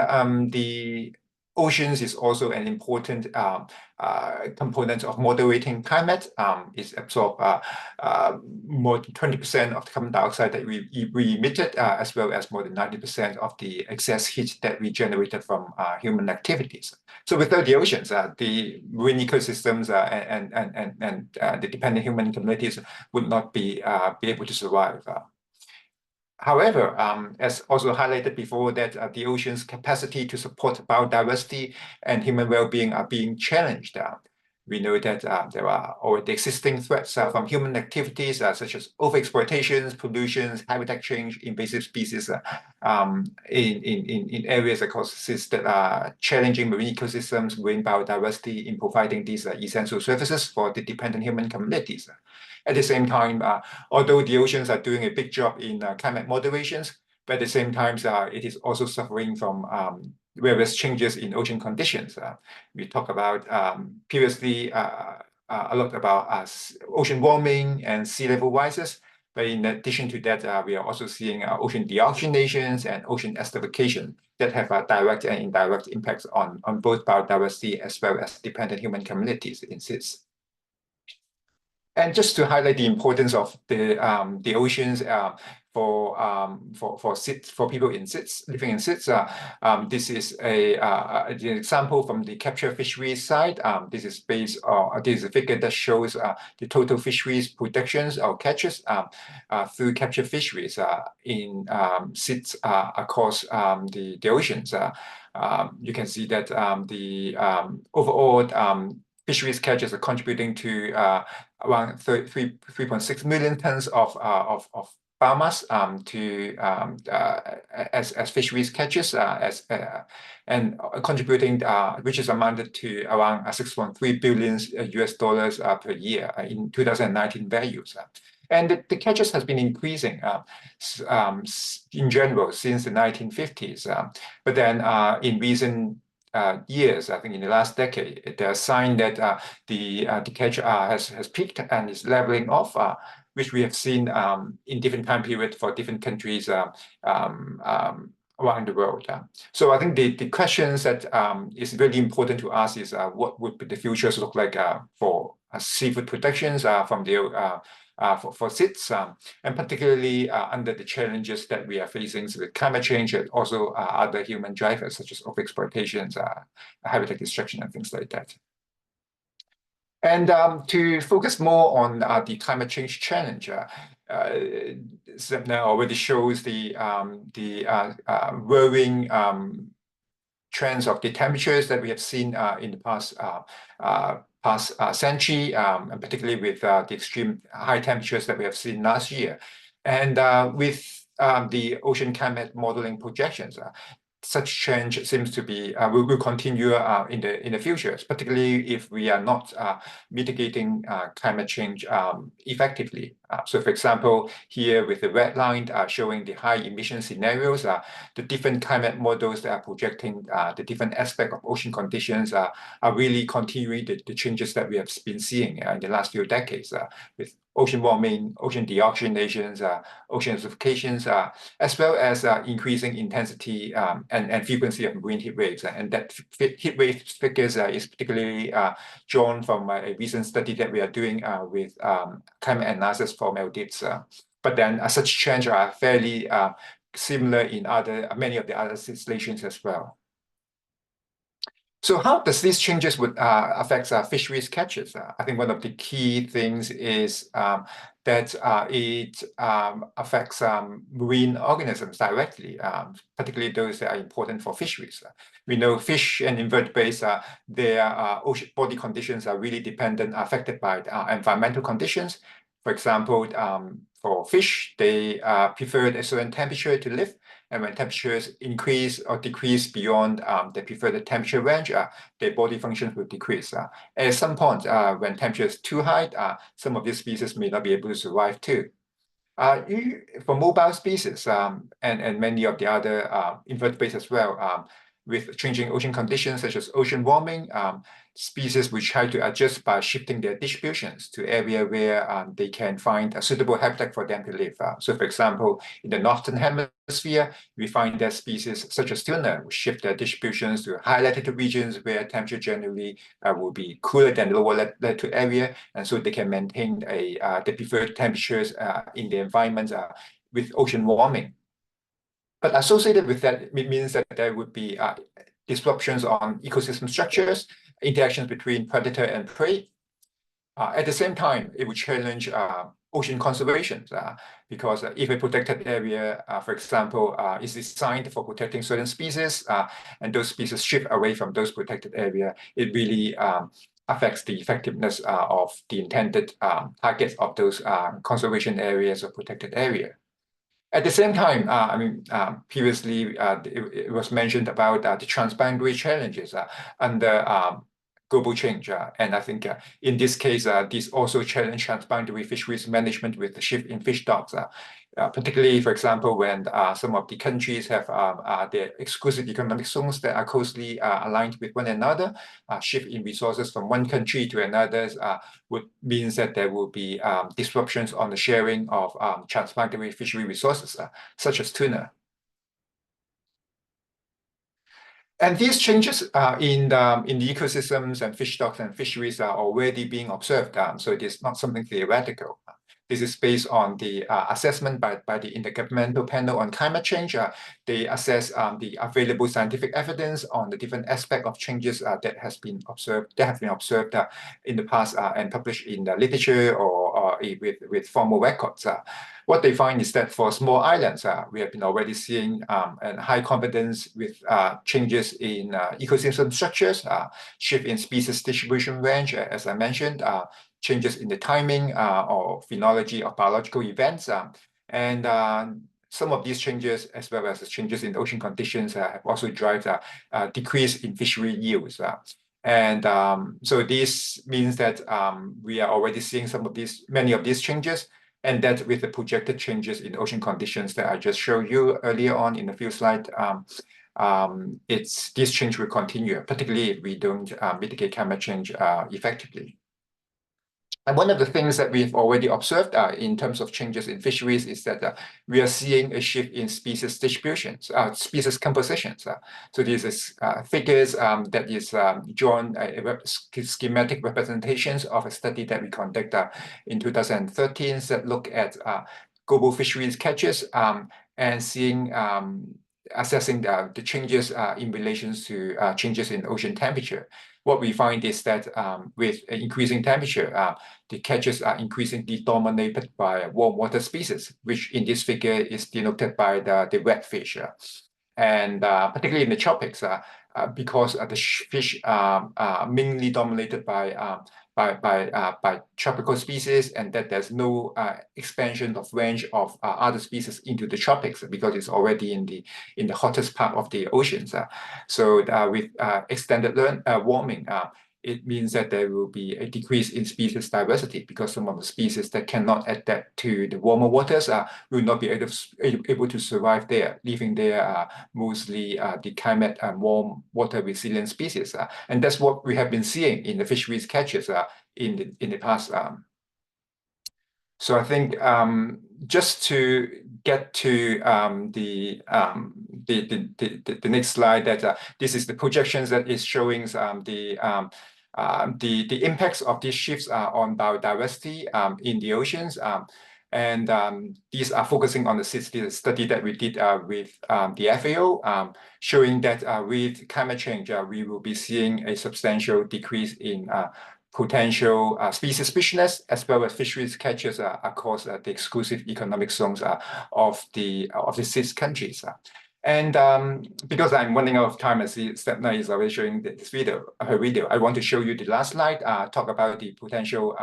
the oceans is also an important component of moderating climate. It absorbs more than 20% of the carbon dioxide that we emitted, as well as more than 90% of the excess heat that we generated from human activities. So without the oceans, the marine ecosystems and the dependent human communities would not be able to survive. However, as also highlighted before, that the ocean's capacity to support biodiversity and human well-being are being challenged. We know that there are already existing threats from human activities such as overexploitations, pollutions, habitat change, invasive species in areas across SIDS that are challenging marine ecosystems, marine biodiversity in providing these essential services for the dependent human communities. At the same time, although the oceans are doing a big job in climate moderations, but at the same time, it is also suffering from various changes in ocean conditions. We talked about previously a lot about ocean warming and sea level rises. But in addition to that, we are also seeing ocean deoxygenations and ocean acidification that have direct and indirect impacts on both biodiversity as well as dependent human communities in SIDS. And just to highlight the importance of the oceans for SIDS, for people in SIDS, living in SIDS, this is an example from the capture fisheries side. This is based on this is a figure that shows the total fisheries productions or catches through capture fisheries in SIDS across the oceans. You can see that the overall fisheries catches are contributing to around 3.6 million tons of biomass as fisheries catches, and contributing, which is amounted to around $6.3 billion US per year in 2019 values. And the catches has been increasing in general since the 1950s. But then in recent years, I think in the last decade, there are signs that the catch has peaked and is leveling off, which we have seen in different time periods for different countries around the world. So I think the questions that is really important to ask is what would the futures look like for seafood productions from the for SIDS, and particularly under the challenges that we are facing with climate change and also other human drivers such as overexploitations, habitat destruction, and things like that. And to focus more on the climate change challenge, Sebna already shows the worrying trends of the temperatures that we have seen in the past century, and particularly with the extreme high temperatures that we have seen last year. And with the ocean climate modeling projections, such change seems to be will continue in the future, particularly if we are not mitigating climate change effectively. So, for example, here with the red line showing the high emission scenarios, the different climate models that are projecting the different aspects of ocean conditions are really continuing the changes that we have been seeing in the last few decades with ocean warming, ocean deoxygenations, ocean acidifications, as well as increasing intensity and frequency of marine heat waves. And that heat wave figures is particularly drawn from a recent study that we are doing with climate analysis for Maldives. But then such trends are fairly similar in many of the other situations as well. So how does these changes would affect fisheries catches? I think one of the key things is that it affects marine organisms directly, particularly those that are important for fisheries. We know fish and invertebrates, their ocean body conditions are really affected by environmental conditions. For example, for fish, they prefer a certain temperature to live. And when temperatures increase or decrease beyond the preferred temperature range, their body functions will decrease. At some point, when temperature is too high, some of these species may not be able to survive too. For mobile species and many of the other invertebrates as well, with changing ocean conditions such as ocean warming, species will try to adjust by shifting their distributions to area where they can find a suitable habitat for them to live. So for example, in the northern hemisphere, we find that species such as tuna will shift their distributions to high latitude regions where temperature generally will be cooler than lower latitude area, and so they can maintain the preferred temperatures in the environment with ocean warming. But associated with that, it means that there would be disruptions on ecosystem structures, interactions between predator and prey. At the same time, it would challenge ocean conservation because if a protected area, for example, is designed for protecting certain species, and those species shift away from those protected area, it really affects the effectiveness of the intended targets of those conservation areas or protected area. At the same time, previously it was mentioned about the transboundary challenges under global change. And I think in this case, this also challenge transboundary fisheries management with the shift in fish stocks. Particularly, for example, when some of the countries have their exclusive economic zones that are closely aligned with one another, shift in resources from one country to another would means that there will be disruptions on the sharing of transboundary fishery resources, such as tuna. And these changes in the ecosystems and fish stocks and fisheries are already being observed. So it is not something theoretical. This is based on the assessment by the Intergovernmental Panel on Climate Change. They assess the available scientific evidence on the different aspects of changes that have been observed in the past and published in the literature or with formal records. What they find is that for small islands, we have been already seeing a high confidence with changes in ecosystem structures, shift in species distribution range, as I mentioned, changes in the timing or phenology of biological events. And some of these changes, as well as the changes in ocean conditions, have also driven a decrease in fishery yields. And so this means that we are already seeing many of these changes, and that with the projected changes in ocean conditions that I just showed you earlier on in a few slides, this change will continue, particularly if we don't mitigate climate change effectively. And one of the things that we've already observed in terms of changes in fisheries is that we are seeing a shift in species distributions, species compositions. So this is figures that is drawn schematic representations of a study that we conducted in 2013 that look at global fisheries catches and assessing the changes in relation to changes in ocean temperature. What we find is that with increasing temperature, the catches are increasingly dominated by warm water species, which in this figure is denoted by the redfish. And particularly in the tropics, because the fish are mainly dominated by tropical species, and that there's no expansion of range of other species into the tropics because it's already in the hottest part of the oceans. So with extended warming, it means that there will be a decrease in species diversity because some of the species that cannot adapt to the warmer waters will not be able to survive there, leaving there mostly the climate and warm water resilient species. And that's what we have been seeing in the fisheries catches in the past. So I think just to get to the next slide, that this is the projections that is showing the impacts of these shifts on biodiversity in the oceans. And these are focusing on the SIDS study that we did with the FAO, showing that with climate change, we will be seeing a substantial decrease in potential species species as well as fisheries catches across the exclusive economic zones of the SIDS countries. And because I'm running out of time, I see Stepna is already showing her video. I want to show you the last slide, talk about the potential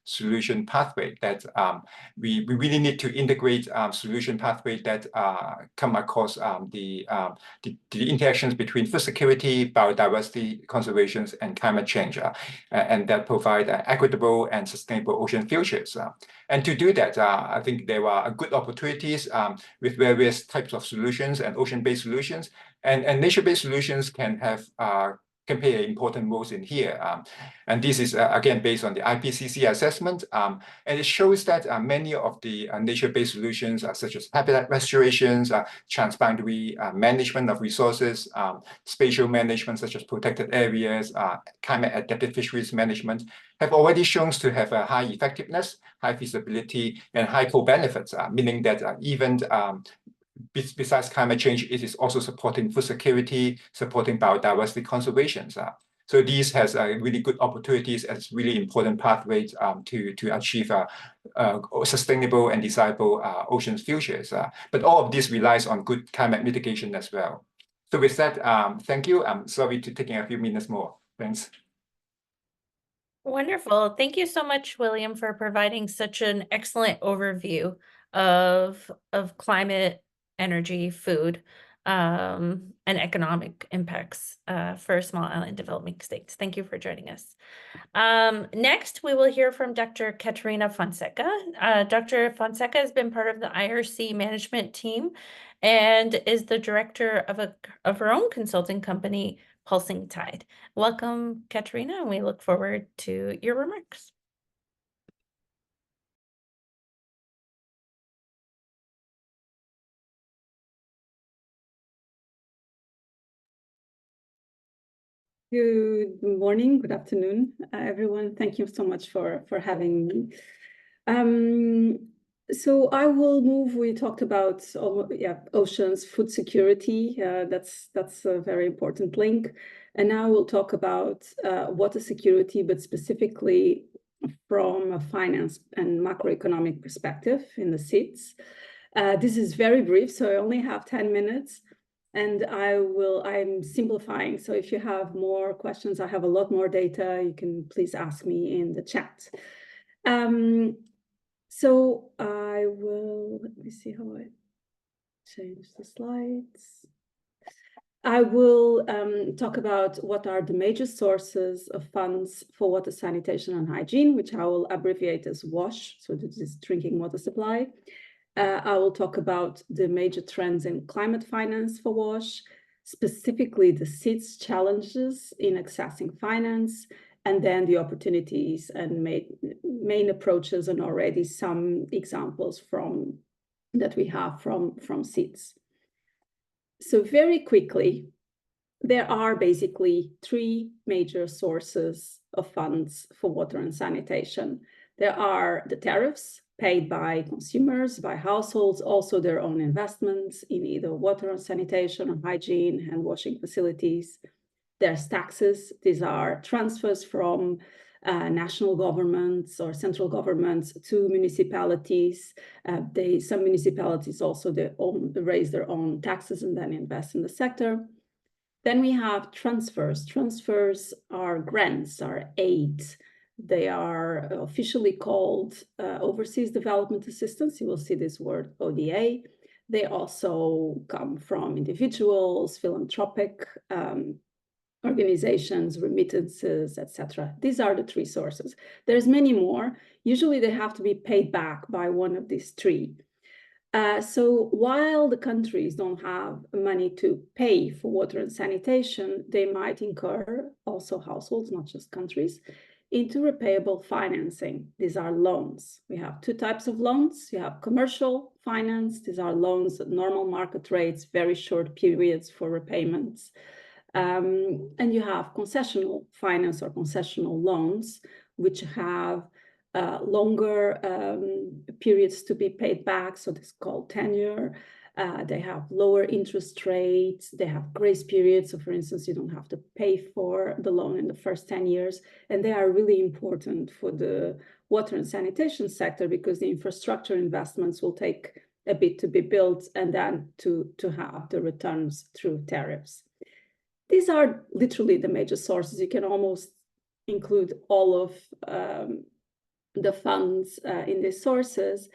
solution pathway that we really need to integrate solution pathway that come across the interactions between food security, biodiversity conservations, and climate change, and that provide equitable and sustainable ocean futures. And to do that, I think there are good opportunities with various types of solutions and ocean-based solutions, and nature-based solutions can play important roles in here. And this is, again, based on the IPCC assessment. And it shows that many of the nature-based solutions, such as habitat restorations, transboundary management of resources, spatial management, such as protected areas, climate-adapted fisheries management, have already shown to have a high effectiveness, high feasibility, and high co-benefits, meaning that even besides climate change, it is also supporting food security, supporting biodiversity conservation. So these has really good opportunities as really important pathways to achieve sustainable and desirable ocean futures. But all of this relies on good climate mitigation as well. So with that, thank you. I'm sorry to taking a few minutes more. Thanks. Wonderful. Thank you so much, William, for providing such an excellent overview of climate, energy, food, and economic impacts for small island developing states. Thank you for joining us. Next, we will hear from Dr. Caterina Fonseca. Dr. Fonseca has been part of the IRC management team and is the director of her own consulting company, Pulsing Tide. Welcome, Caterina, and we look forward to your remarks. Good morning, good afternoon, everyone. Thank you so much for having me. So I will move. We talked about oceans, food security. That's a very important link. And now we'll talk about water security, but specifically from a finance and macroeconomic perspective in the SIDS. This is very brief, so I only have 10 minutes. And I'm simplifying. So if you have more questions, I have a lot more data, you can please ask me in the chat. So I will, let me see how I change the slides. I will talk about what are the major sources of funds for water sanitation and hygiene, which I will abbreviate as WASH, so this is drinking water supply. I will talk about the major trends in climate finance for WASH, specifically the SIDS challenges in accessing finance, and then the opportunities and main approaches and already some examples that we have from SIDS. So very quickly, there are basically three major sources of funds for water and sanitation. There are the tariffs paid by consumers, by households, also their own investments in either water and sanitation or hygiene, hand washing facilities. There's taxes. These are transfers from national governments or central governments to municipalities. Some municipalities also raise their own taxes and then invest in the sector. Then we have transfers. Transfers are grants, are aid. They are officially called Overseas Development Assistance. You will see this word ODA. They also come from individuals, philanthropic organizations, remittances, etc. These are the three sources. There's many more. Usually they have to be paid back by one of these three. So while the countries don't have money to pay for water and sanitation, they might incur, also households, not just countries, into repayable financing. These are loans. We have two types of loans. You have commercial finance. These are loans at normal market rates, very short periods for repayments. And you have concessional finance or concessional loans, which have longer periods to be paid back. So this is called tenure. They have lower interest rates. They have grace periods. So for instance, you don't have to pay for the loan in the first 10 years. And they are really important for the water and sanitation sector because the infrastructure investments will take a bit to be built, and then to have the returns through tariffs. These are literally the major sources. You can almost include all of the funds in these sources.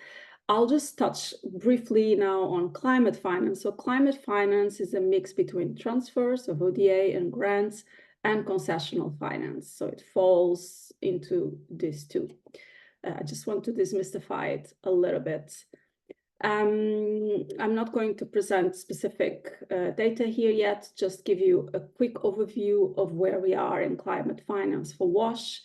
I'll just touch briefly now on climate finance. So climate finance is a mix between transfers of ODA and grants and concessional finance. So it falls into these two. I just want to demystify it a little bit. I'm not going to present specific data here yet, just give you a quick overview of where we are in climate finance for WASH.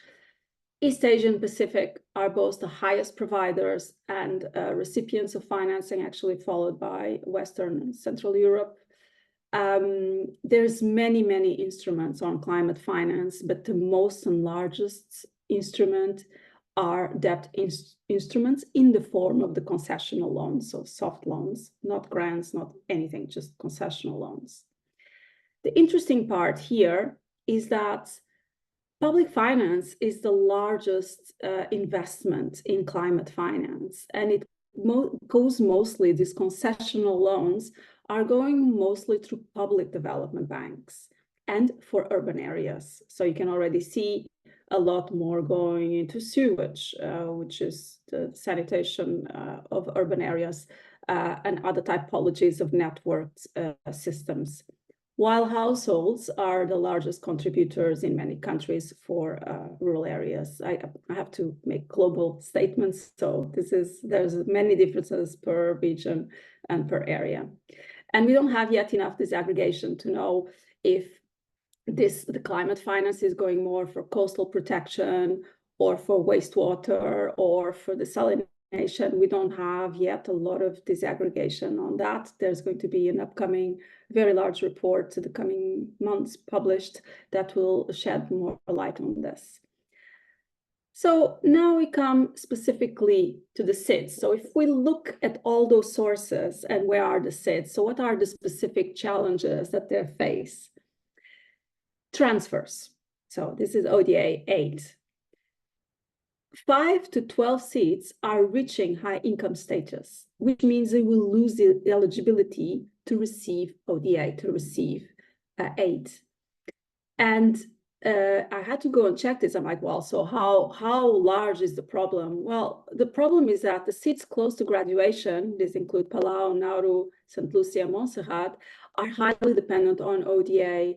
East Asia and Pacific are both the highest providers and recipients of financing, actually followed by Western and Central Europe. There's many instruments on climate finance, but the most and largest instrument are debt instruments in the form of the concessional loans, so soft loans, not grants, not anything, just concessional loans. The interesting part here is that public finance is the largest investment in climate finance, and it goes mostly, these concessional loans are going mostly through public development banks and for urban areas. So you can already see a lot more going into sewage, which is the sanitation of urban areas and other typologies of networked systems. While households are the largest contributors in many countries for rural areas. I have to make global statements, so there's many differences per region and per area. And we don't have yet enough disaggregation to know if the climate finance is going more for coastal protection or for wastewater or for desalination. We don't have yet a lot of disaggregation on that. There's going to be an upcoming very large report to the coming months published that will shed more light on this. So now we come specifically to the SIDS. So if we look at all those sources and where are the SIDS, so what are the specific challenges that they face? Transfers. So this is ODA 8. 5 to 12 SIDS are reaching high income status, which means they will lose the eligibility to receive ODA, to receive aid. And I had to go and check this. I'm like, well, so how large is the problem? Well, the problem is that the SIDS close to graduation, these include Palau, Nauru, St. Lucia, Montserrat, are highly dependent on ODA,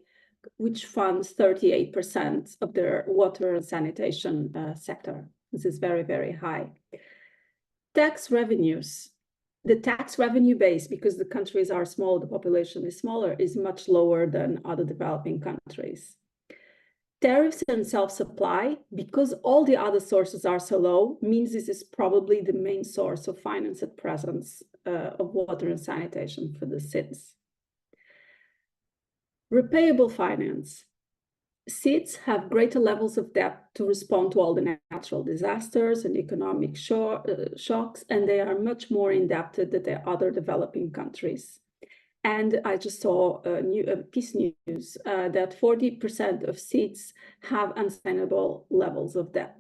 which funds 38% of their water and sanitation sector. This is very, very high. Tax revenues. The tax revenue base, because the countries are small, the population is smaller, is much lower than other developing countries. Tariffs and self-supply, because all the other sources are so low, means this is probably the main source of finance at present of water and sanitation for the SIDS. Repayable finance. SIDS have greater levels of debt to respond to all the natural disasters and economic shocks, and they are much more indebted than the other developing countries. And I just saw a piece news that 40% of SIDS have unsustainable levels of debt.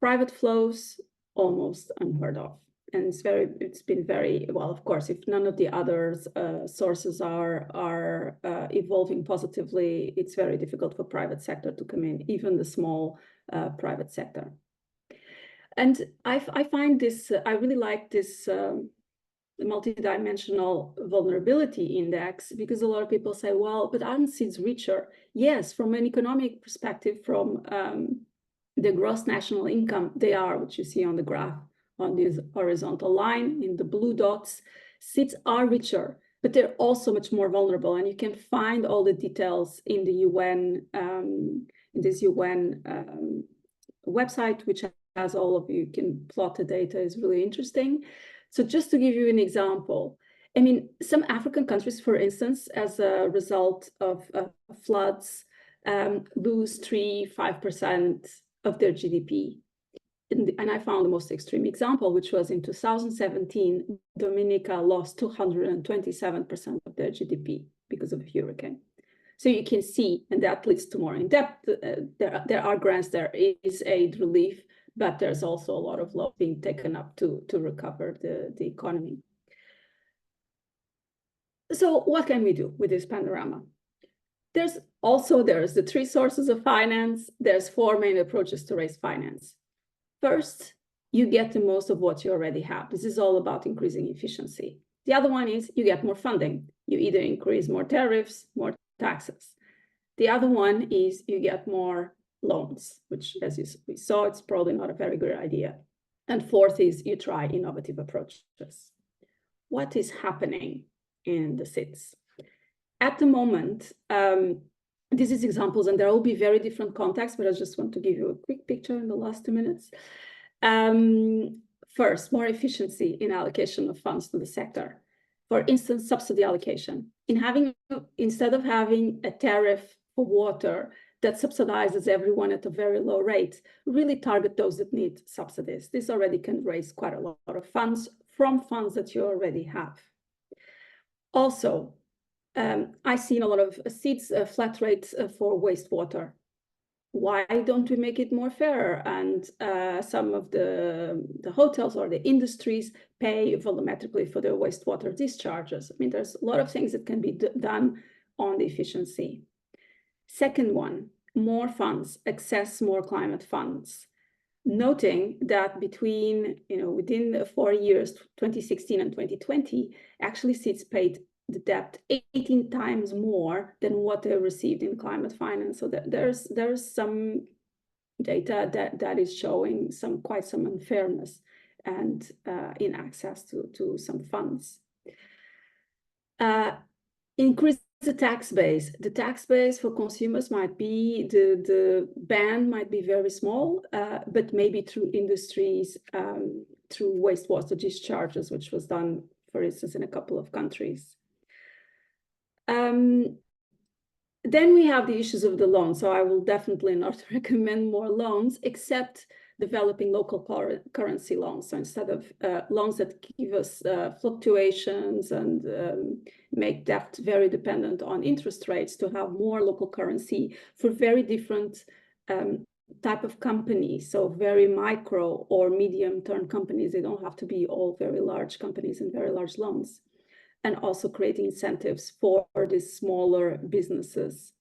Private flows, almost unheard of. And it's been very, well, of course, if none of the other sources are evolving positively, it's very difficult for private sector to come in, even the small private sector. And I find this, I really like this multidimensional vulnerability index, because a lot of people say, well, but aren't SIDS richer? Yes, from an economic perspective, from the gross national income, they are, which you see on the graph on this horizontal line in the blue dots. SIDS are richer, but they're also much more vulnerable. And you can find all the details in the UN, in this UN website, which has all of you can plot the data, is really interesting. So just to give you an example, I mean, some African countries, for instance, as a result of floods, lose 3–5% of their GDP. And I found the most extreme example, which was in 2017, Dominica lost 227% of their GDP because of a hurricane. So you can see, and that leads to more in depth, there are grants, there is aid relief, but there's also a lot of loans being taken up to recover the economy. So what can we do with this panorama? There's the three sources of finance. There's four main approaches to raise finance. First, you get the most of what you already have. This is all about increasing efficiency. The other one is you get more funding. You either increase more tariffs, more taxes. The other one is you get more loans, which, as we saw, it's probably not a very good idea. And fourth is you try innovative approaches. What is happening in the SIDS? At the moment, this is examples, and there will be very different contexts, but I just want to give you a quick picture in the last 2 minutes. First, more efficiency in allocation of funds to the sector. For instance, subsidy allocation. Instead of having a tariff for water that subsidizes everyone at a very low rate, really target those that need subsidies. This already can raise quite a lot of funds from funds that you already have. Also, I've seen a lot of SIDS flat rates for wastewater. Why don't we make it more fair? And some of the hotels or the industries pay volumetrically for their wastewater discharges. I mean, there's a lot of things that can be done on the efficiency. Second one, more funds, access more climate funds. Noting that within the 4 years, 2016 and 2020, actually SIDS paid the debt 18 times more than what they received in climate finance. So there's some data that is showing quite some unfairness and in access to some funds. Increase the tax base. The tax base for consumers might be, the band might be very small, but maybe through industries, through wastewater discharges, which was done, for instance, in a couple of countries. Then we have the issues of the loan. So I will definitely not recommend more loans, except developing local currency loans. So instead of loans that give us fluctuations and make debt very dependent on interest rates, to have more local currency for very different type of companies. So very micro or medium-term companies. They don't have to be all very large companies and very large loans. And also creating incentives for these smaller businesses.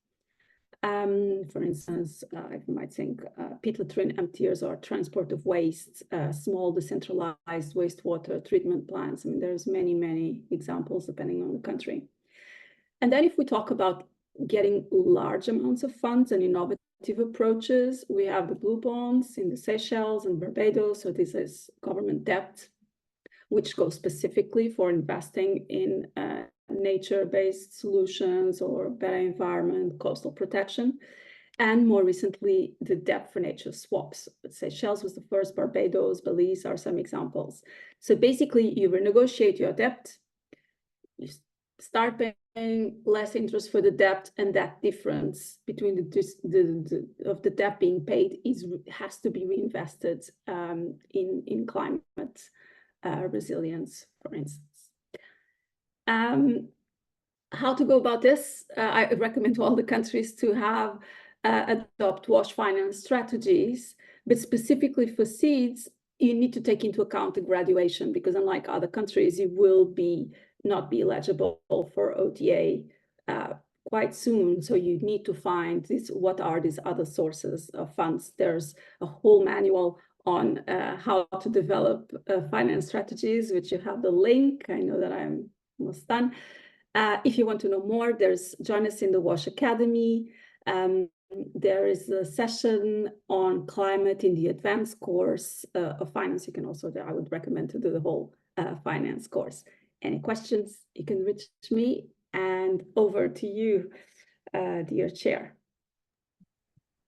For instance, you might think pit latrine emptiers or transport of waste, small decentralized wastewater treatment plants. I mean, there's many, many examples depending on the country. And then if we talk about getting large amounts of funds and innovative approaches, we have the blue bonds in the Seychelles and Barbados. So this is government debt, which goes specifically for investing in nature-based solutions or better environment, coastal protection. And more recently, the debt for nature swaps. Seychelles was the first, Barbados, Belize are some examples. So basically, you renegotiate your debt, you start paying less interest for the debt, and that difference between the debt being paid has to be reinvested in climate resilience, for instance. How to go about this? I recommend to all the countries to have adopt WASH finance strategies, but specifically for SIDS, you need to take into account the graduation, because unlike other countries, you will not be eligible for ODA quite soon. So you need to find what are these other sources of funds. There's a whole manual on how to develop finance strategies, which you have the link. I know that I'm almost done. If you want to know more, join us in the WASH Academy. There is a session on climate in the advanced course of finance. You can also, I would recommend to do the whole finance course. Any questions, you can reach me. And over to you, dear chair.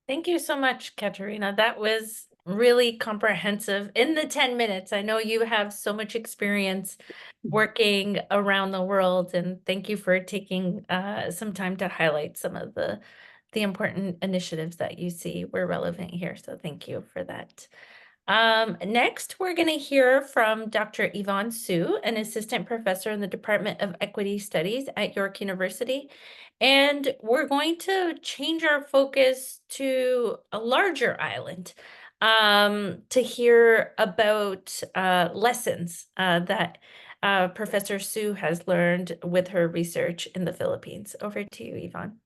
Thank you so much, Katerina. That was really comprehensive in the 10 minutes. I know you have so much experience working around the world, and thank you for taking some time to highlight some of the important initiatives that you see were relevant here. So thank you for that. Next, we're going to hear from Dr. Yvonne Su, an assistant professor in the Department of Equity Studies at York University. And we're going to change our focus to a larger island. to hear about lessons that Professor Sue has learned with her research in the Philippines. Over to you, Yvonne.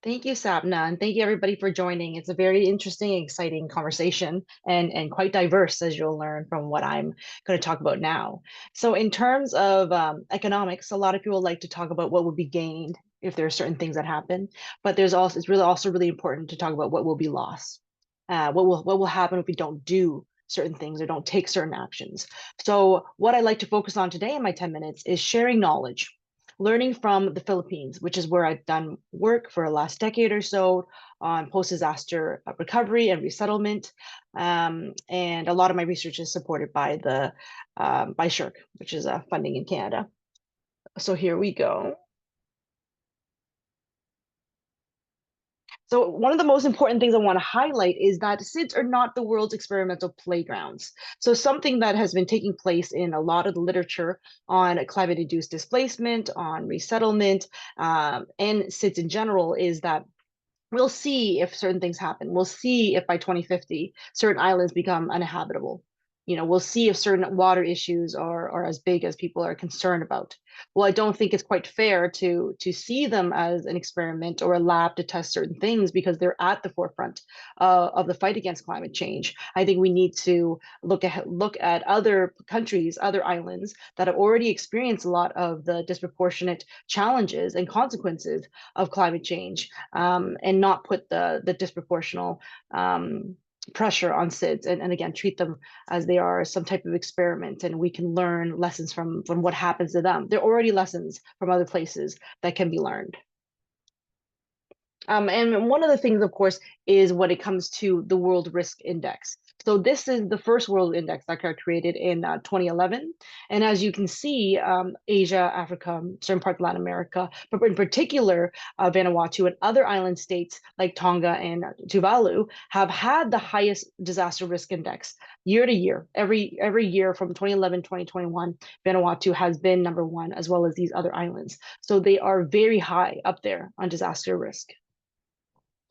Thank you, Sapna, and thank you everybody for joining. It's a very interesting and exciting conversation and quite diverse, as you'll learn from what I'm going to talk about now. So in terms of economics, a lot of people like to talk about what will be gained if there are certain things that happen, but it's really important to talk about what will be lost. What will happen if we don't do certain things or don't take certain actions. So what I'd like to focus on today in my 10 minutes is sharing knowledge, learning from the Philippines, which is where I've done work for the last decade or so on post-disaster recovery and resettlement. And a lot of my research is supported by by SSHRC, which is funding in Canada. So here we go. So one of the most important things I want to highlight is that SIDS are not the world's experimental playgrounds. So something that has been taking place in a lot of the literature on climate-induced displacement, on resettlement, and SIDS in general is that we'll see if certain things happen. We'll see if by 2050, certain islands become uninhabitable. We'll see if certain water issues are as big as people are concerned about. Well, I don't think it's quite fair to see them as an experiment or a lab to test certain things because they're at the forefront of the fight against climate change. I think we need to look at other countries, other islands that have already experienced a lot of the disproportionate challenges and consequences of climate change, and not put the disproportional pressure on SIDS, and again treat them as they are some type of experiment, and we can learn lessons from what happens to them. There are already lessons from other places that can be learned. And one of the things, of course, is when it comes to the World Risk Index. So this is the first world index that got created in 2011. And as you can see, Asia, Africa, certain parts of Latin America, but in particular, Vanuatu and other island states like Tonga and Tuvalu have had the highest disaster risk index year to year. Every year from 2011 to 2021, Vanuatu has been #1, as well as these other islands. So they are very high up there on disaster risk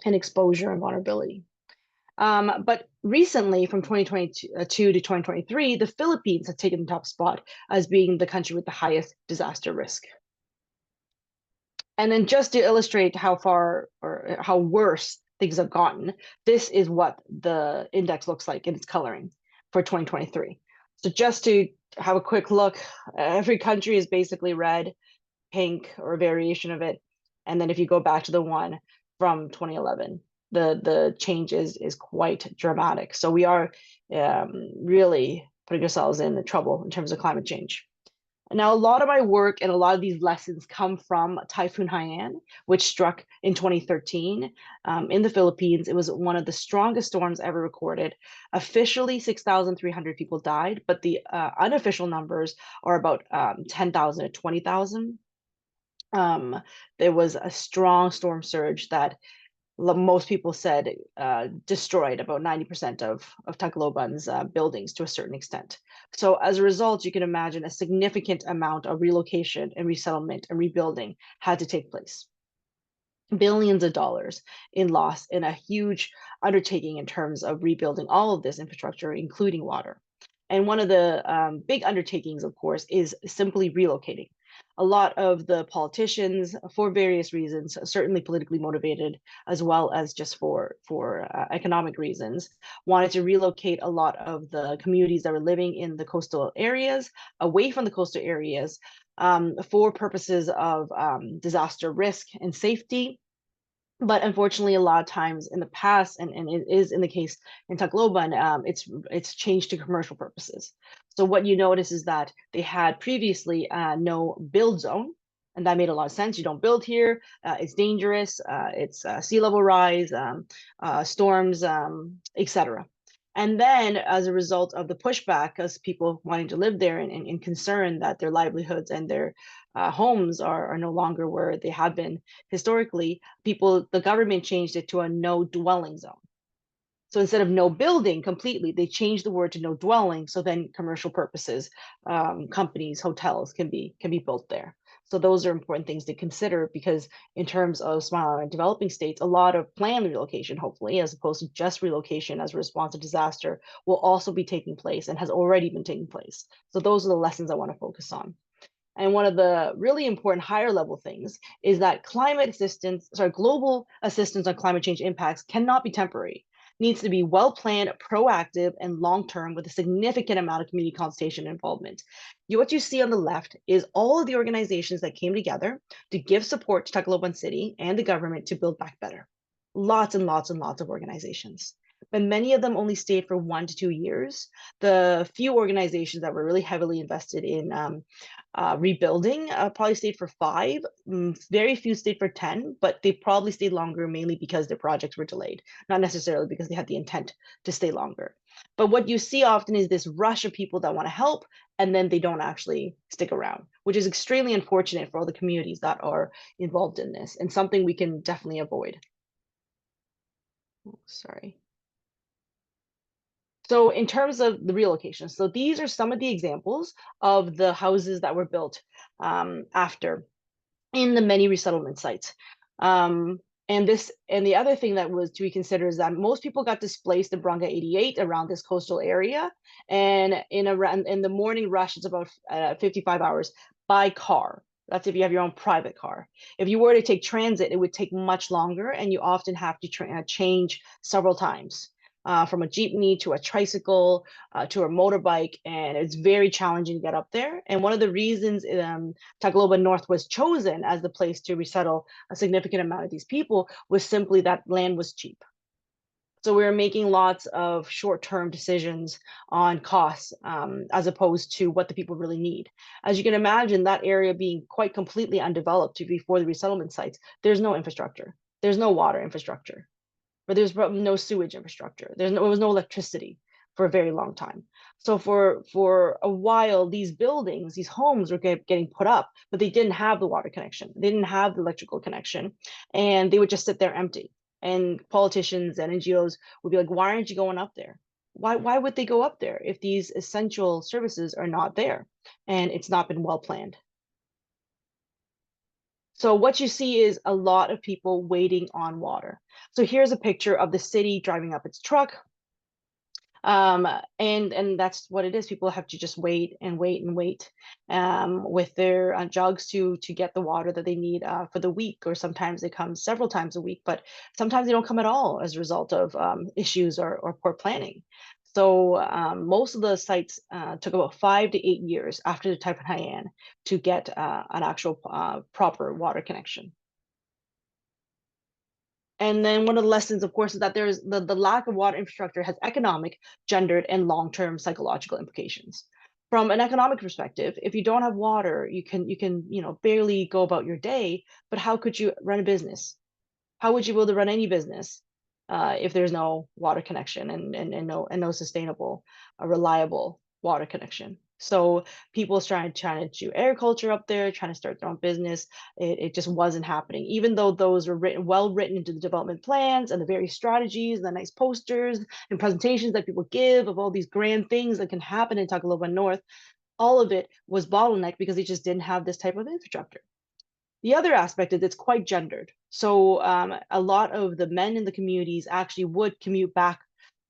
and exposure and vulnerability. But recently, from 2022 to 2023, the Philippines have taken the top spot as being the country with the highest disaster risk. And then just to illustrate how far or how worse things have gotten, this is what the index looks like in its coloring for 2023. So just to have a quick look, every country is basically red, pink, or a variation of it. And then if you go back to the one from 2011, the change is quite dramatic. So we are really putting ourselves in the trouble in terms of climate change. Now, a lot of my work and a lot of these lessons come from Typhoon Haiyan, which struck in 2013 in the Philippines. It was one of the strongest storms ever recorded. Officially, 6,300 people died, but the unofficial numbers are about 10,000 to 20,000. There was a strong storm surge that most people said destroyed about 90% of Tacloban's buildings to a certain extent. So as a result, you can imagine a significant amount of relocation and resettlement and rebuilding had to take place. Billions of dollars in loss in a huge undertaking in terms of rebuilding all of this infrastructure, including water. And one of the big undertakings, of course, is simply relocating. A lot of the politicians, for various reasons, certainly politically motivated, as well as just for economic reasons, wanted to relocate a lot of the communities that were living in the coastal areas, away from the coastal areas, for purposes of disaster risk and safety. But unfortunately, a lot of times in the past, and it is in the case in Tacloban, it's changed to commercial purposes. So what you notice is that they had previously no build zone, and that made a lot of sense. You don't build here, it's dangerous, it's sea level rise, storms, etc. And then as a result of the pushback, as people wanting to live there and concerned that their livelihoods and their homes are no longer where they have been historically, the government changed it to a no dwelling zone. So instead of no building completely, they changed the word to no dwelling. So then commercial purposes, companies, hotels can be built there. So those are important things to consider, because in terms of small island developing states, a lot of planned relocation, hopefully, as opposed to just relocation as a response to disaster, will also be taking place and has already been taking place. So those are the lessons I want to focus on. And one of the really important higher level things is that global assistance on climate change impacts cannot be temporary. It needs to be well planned, proactive, and long term, with a significant amount of community consultation and involvement. What you see on the left is all of the organizations that came together to give support to Tacloban City and the government to build back better. Lots and lots and lots of organizations. But many of them only stayed for 1 to 2 years. The few organizations that were really heavily invested in rebuilding probably stayed for 5. Very few stayed for 10, but they probably stayed longer mainly because their projects were delayed, not necessarily because they had the intent to stay longer. But what you see often is this rush of people that want to help, and then they don't actually stick around, which is extremely unfortunate for all the communities that are involved in this, and something we can definitely avoid. Oh, sorry. So in terms of the relocation, so these are some of the examples of the houses that were built after in the many resettlement sites. And the other thing that was to be considered is that most people got displaced in Branga 88 around this coastal area, and in the morning rush, it's about 55 hours by car. That's if you have your own private car. If you were to take transit, it would take much longer, and you often have to change several times. From a jeepney to a tricycle to a motorbike, and it's very challenging to get up there. And one of the reasons Tacloban North was chosen as the place to resettle a significant amount of these people was simply that land was cheap. So we were making lots of short-term decisions on costs as opposed to what the people really need. As you can imagine, that area being quite completely undeveloped before the resettlement sites, there's no infrastructure. There's no water infrastructure. But there's no sewage infrastructure. There was no electricity for a very long time. So for a while, these buildings, these homes were getting put up, but they didn't have the water connection. They didn't have the electrical connection, and they would just sit there empty. And politicians and NGOs would be like, why aren't you going up there? Why would they go up there if these essential services are not there and it's not been well planned? So what you see is a lot of people waiting on water. So here's a picture of the city driving up its truck. And that's what it is. People have to just wait and wait and wait with their jugs to get the water that they need for the week, or sometimes they come several times a week, but sometimes they don't come at all as a result of issues or poor planning. So most of the sites took about 5 to 8 years after the Typhoon Haiyan to get an actual proper water connection. And then one of the lessons, of course, is that there's the lack of water infrastructure has economic, gendered, and long-term psychological implications. From an economic perspective, if you don't have water, you can barely go about your day. But how could you run a business? How would you be able to run any business if there's no water connection and no sustainable, reliable water connection? So people trying to do agriculture up there, trying to start their own business. It just wasn't happening, even though those were well written into the development plans and the various strategies and the nice posters and presentations that people give of all these grand things that can happen in Tacloban North. All of it was bottlenecked because they just didn't have this type of infrastructure. The other aspect is it's quite gendered. So a lot of the men in the communities actually would commute back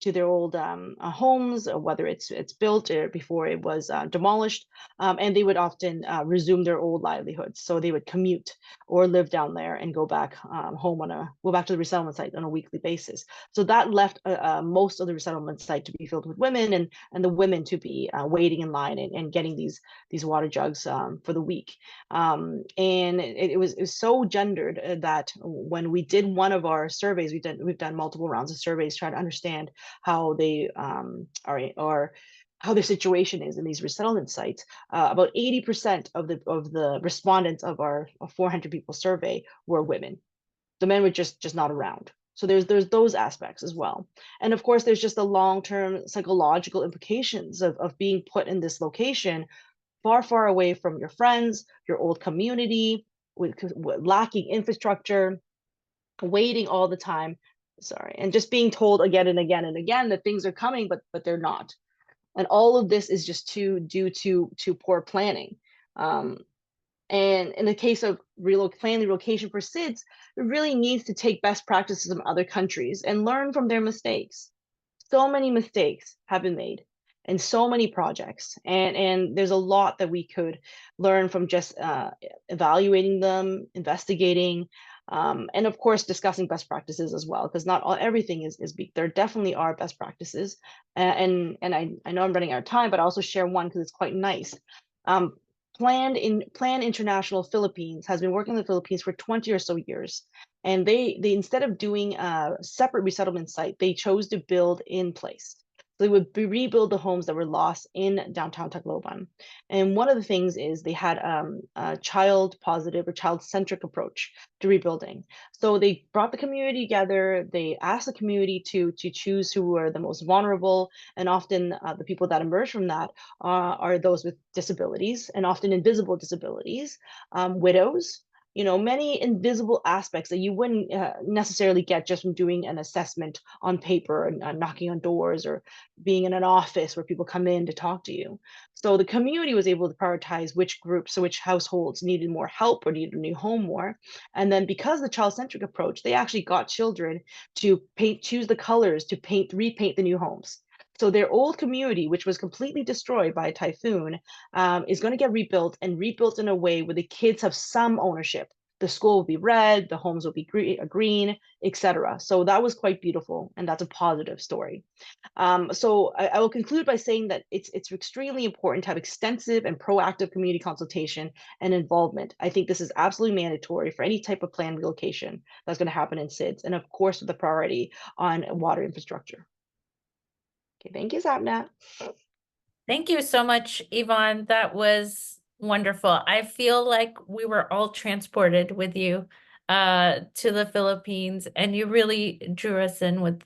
to their old homes, whether it's built or before it was demolished, and they would often resume their old livelihoods. So they would commute or live down there and go back home go back to the resettlement site on a weekly basis. So that left most of the resettlement site to be filled with women, and the women to be waiting in line and getting these water jugs for the week. And it was so gendered that when we did one of our surveys, we've done multiple rounds of surveys trying to understand how they are how their situation is in these resettlement sites. About 80% of the respondents of our 400 people survey were women. The men were just not around. So there's those aspects as well. And of course, there's just the long-term psychological implications of being put in this location far, far away from your friends, your old community, with lacking infrastructure, waiting all the time. Sorry, and just being told again and again and again that things are coming, but they're not. And all of this is just due to poor planning. And in the case of planned relocation for SIDS, it really needs to take best practices from other countries and learn from their mistakes. So many mistakes have been made and so many projects. And there's a lot that we could learn from just evaluating them, investigating, and of course, discussing best practices as well, because not everything is there definitely are best practices. And I know I'm running out of time, but I also share one because it's quite nice. Plan International Philippines has been working in the Philippines for 20 or so years. And they instead of doing a separate resettlement site, they chose to build in place. So they would rebuild the homes that were lost in downtown Tacloban. And one of the things is they had a child positive or child centric approach to rebuilding. So they brought the community together. They asked the community to choose who were the most vulnerable. And often the people that emerge from that are those with disabilities, and often invisible disabilities, widows, many invisible aspects that you wouldn't necessarily get just from doing an assessment on paper and knocking on doors or being in an office where people come in to talk to you. So the community was able to prioritize which groups, so which households needed more help or needed a new home more. And then because of the child-centric approach, they actually got children to choose the colors to repaint the new homes. So their old community, which was completely destroyed by a typhoon, is going to get rebuilt in a way where the kids have some ownership. The school will be red, the homes will be green, etc. So that was quite beautiful, and that's a positive story. So I will conclude by saying that it's extremely important to have extensive and proactive community consultation and involvement. I think this is absolutely mandatory for any type of planned relocation that's going to happen in SIDS, and of course with the priority on water infrastructure. Okay, thank you, Sapna. Thank you so much, Yvonne. That was wonderful. I feel like we were all transported with you to the Philippines, and you really drew us in with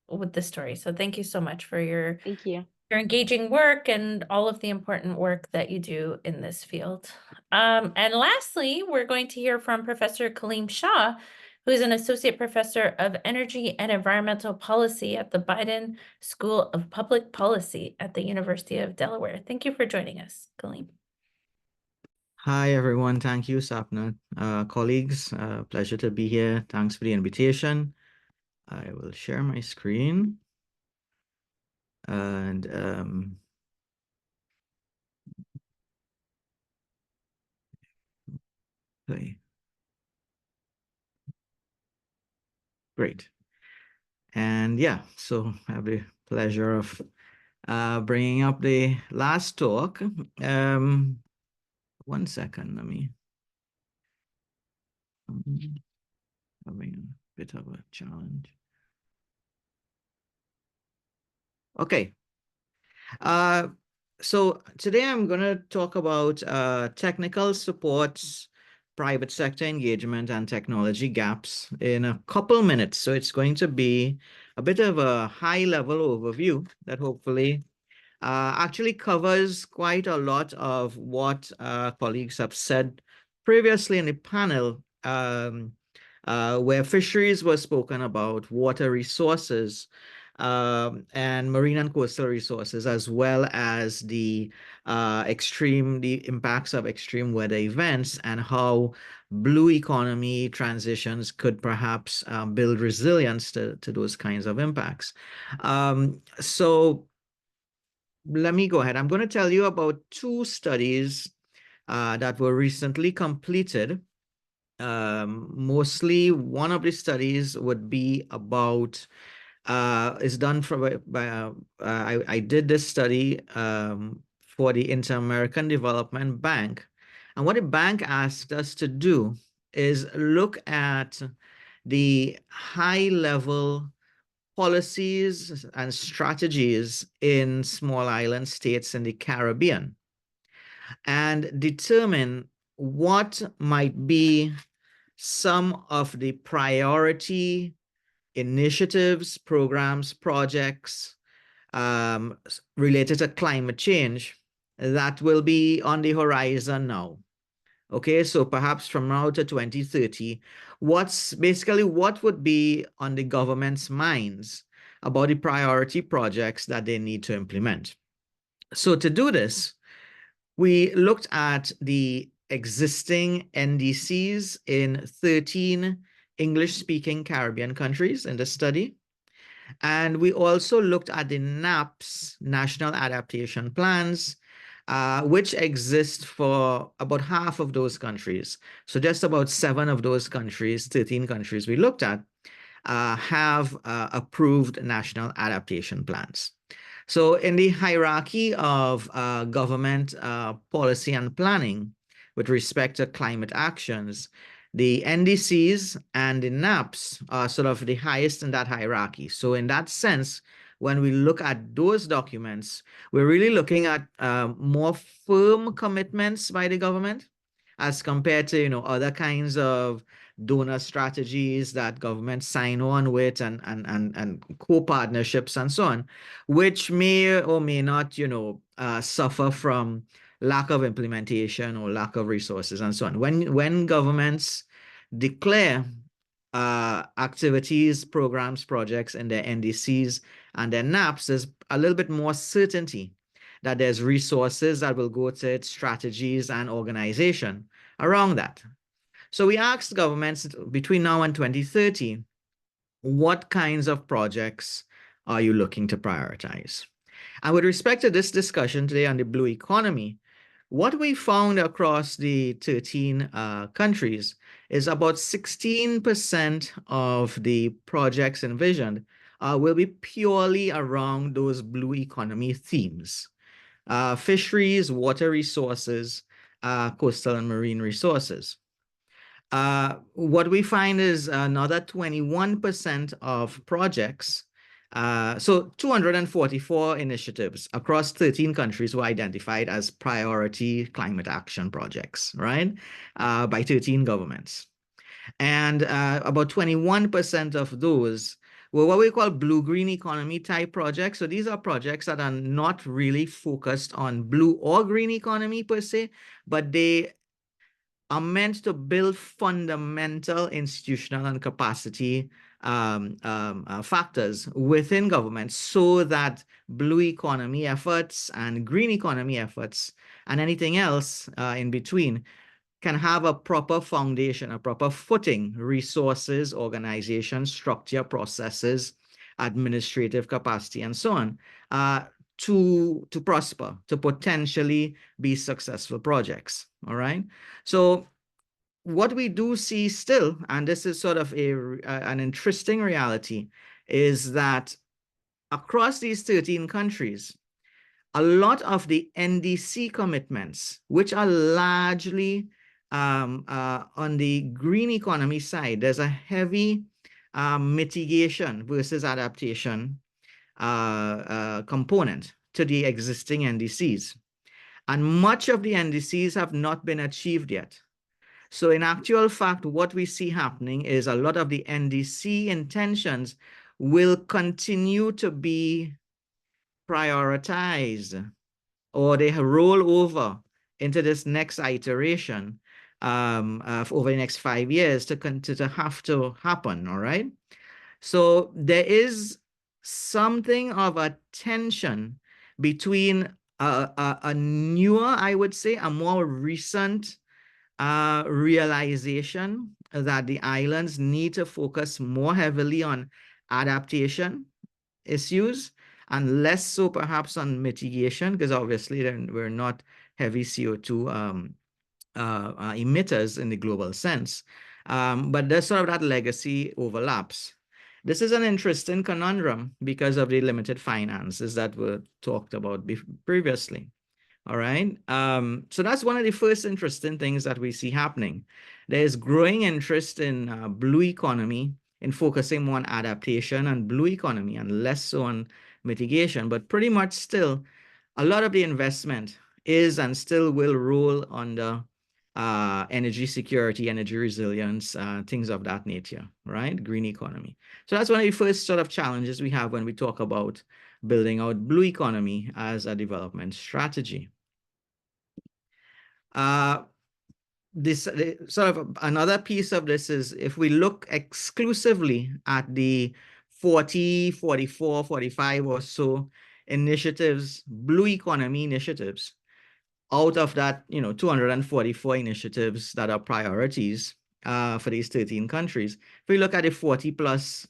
the story. So thank you so much for your Thank you. Your engaging work and all of the important work that you do in this field. And lastly, we're going to hear from Professor Kaleem Shah, who is an associate professor of energy and environmental policy at the Biden School of Public Policy at the University of Delaware. Thank you for joining us, Kaleem. Hi, everyone. Thank you, Sapna. Colleagues, pleasure to be here. Thanks for the invitation. I will share my screen. And play. Great. And yeah, so I have the pleasure of bringing up the last talk. 1 second, let me. Having a bit of a challenge. Okay. So today I'm going to talk about technical supports, private sector engagement, and technology gaps in a couple minutes. So it's going to be a bit of a high-level overview that hopefully actually covers quite a lot of what colleagues have said previously in the panel, where fisheries were spoken about, water resources, and marine and coastal resources, as well as the impacts of extreme weather events and how blue economy transitions could perhaps build resilience to those kinds of impacts. So let me go ahead. I'm going to tell you about 2 studies that were recently completed. Mostly one of the studies would be about is done by I did this study for the Inter-American Development Bank. And what the bank asked us to do is look at the high-level policies and strategies in small island states in the Caribbean and determine what might be some of the priority initiatives, programs, projects related to climate change that will be on the horizon now. Okay, so perhaps from now to 2030, what would be on the government's minds about the priority projects that they need to implement? So to do this, we looked at the existing NDCs in 13 English-speaking Caribbean countries in the study. And we also looked at the NAPS, National Adaptation Plans, which exist for about half of those countries. So just about 7 of those countries, 13 countries we looked at, have approved national adaptation plans. So in the hierarchy of government policy and planning with respect to climate actions, the NDCs and the NAPS are sort of the highest in that hierarchy. So in that sense, when we look at those documents, we're really looking at more firm commitments by the government as compared to, other kinds of donor strategies that governments sign on with and co-partnerships and so on, which may or may not, suffer from lack of implementation or lack of resources and so on. When governments declare activities, programs, projects in their NDCs and their NAPS, there's a little bit more certainty that there's resources that will go to its strategies and organization around that. So we asked governments between now and 2030, what kinds of projects are you looking to prioritize? And with respect to this discussion today on the blue economy, what we found across the 13 countries is about 16% of the projects envisioned will be purely around those blue economy themes. Fisheries, water resources, coastal and marine resources. What we find is another 21% of projects, so 244 initiatives across 13 countries were identified as priority climate action projects, right, by 13 governments. And about 21% of those were what we call blue-green economy type projects. So these are projects that are not really focused on blue or green economy per se, but they are meant to build fundamental institutional and capacity factors within government so that blue economy efforts and green economy efforts and anything else in between can have a proper foundation, a proper footing, resources, organization, structure, processes, administrative capacity, and so on, to prosper, to potentially be successful projects, all right? So what we do see still, and this is sort of an interesting reality, is that across these 13 countries, a lot of the NDC commitments, which are largely on the green economy side, there's a heavy mitigation versus adaptation component to the existing NDCs. And much of the NDCs have not been achieved yet. So in actual fact, what we see happening is a lot of the NDC intentions will continue to be prioritized, or they roll over into this next iteration over the next 5 years to have to happen, all right? So there is something of a tension between a newer, I would say, a more recent realization that the islands need to focus more heavily on adaptation issues and less so perhaps on mitigation, because obviously we're not heavy CO2 emitters in the global sense. But there's sort of that legacy overlaps. This is an interesting conundrum because of the limited finances that were talked about previously. All right. So that's one of the first interesting things that we see happening. There's growing interest in blue economy, in focusing more on adaptation and blue economy and less so on mitigation. But pretty much still, a lot of the investment is and still will roll under energy security, energy resilience, things of that nature, right? Green economy. So that's one of the first sort of challenges we have when we talk about building out blue economy as a development strategy. This sort of another piece of this is if we look exclusively at the 40, 44, 45 or so initiatives, blue economy initiatives, out of that, 244 initiatives that are priorities for these 13 countries, if we look at the 40 plus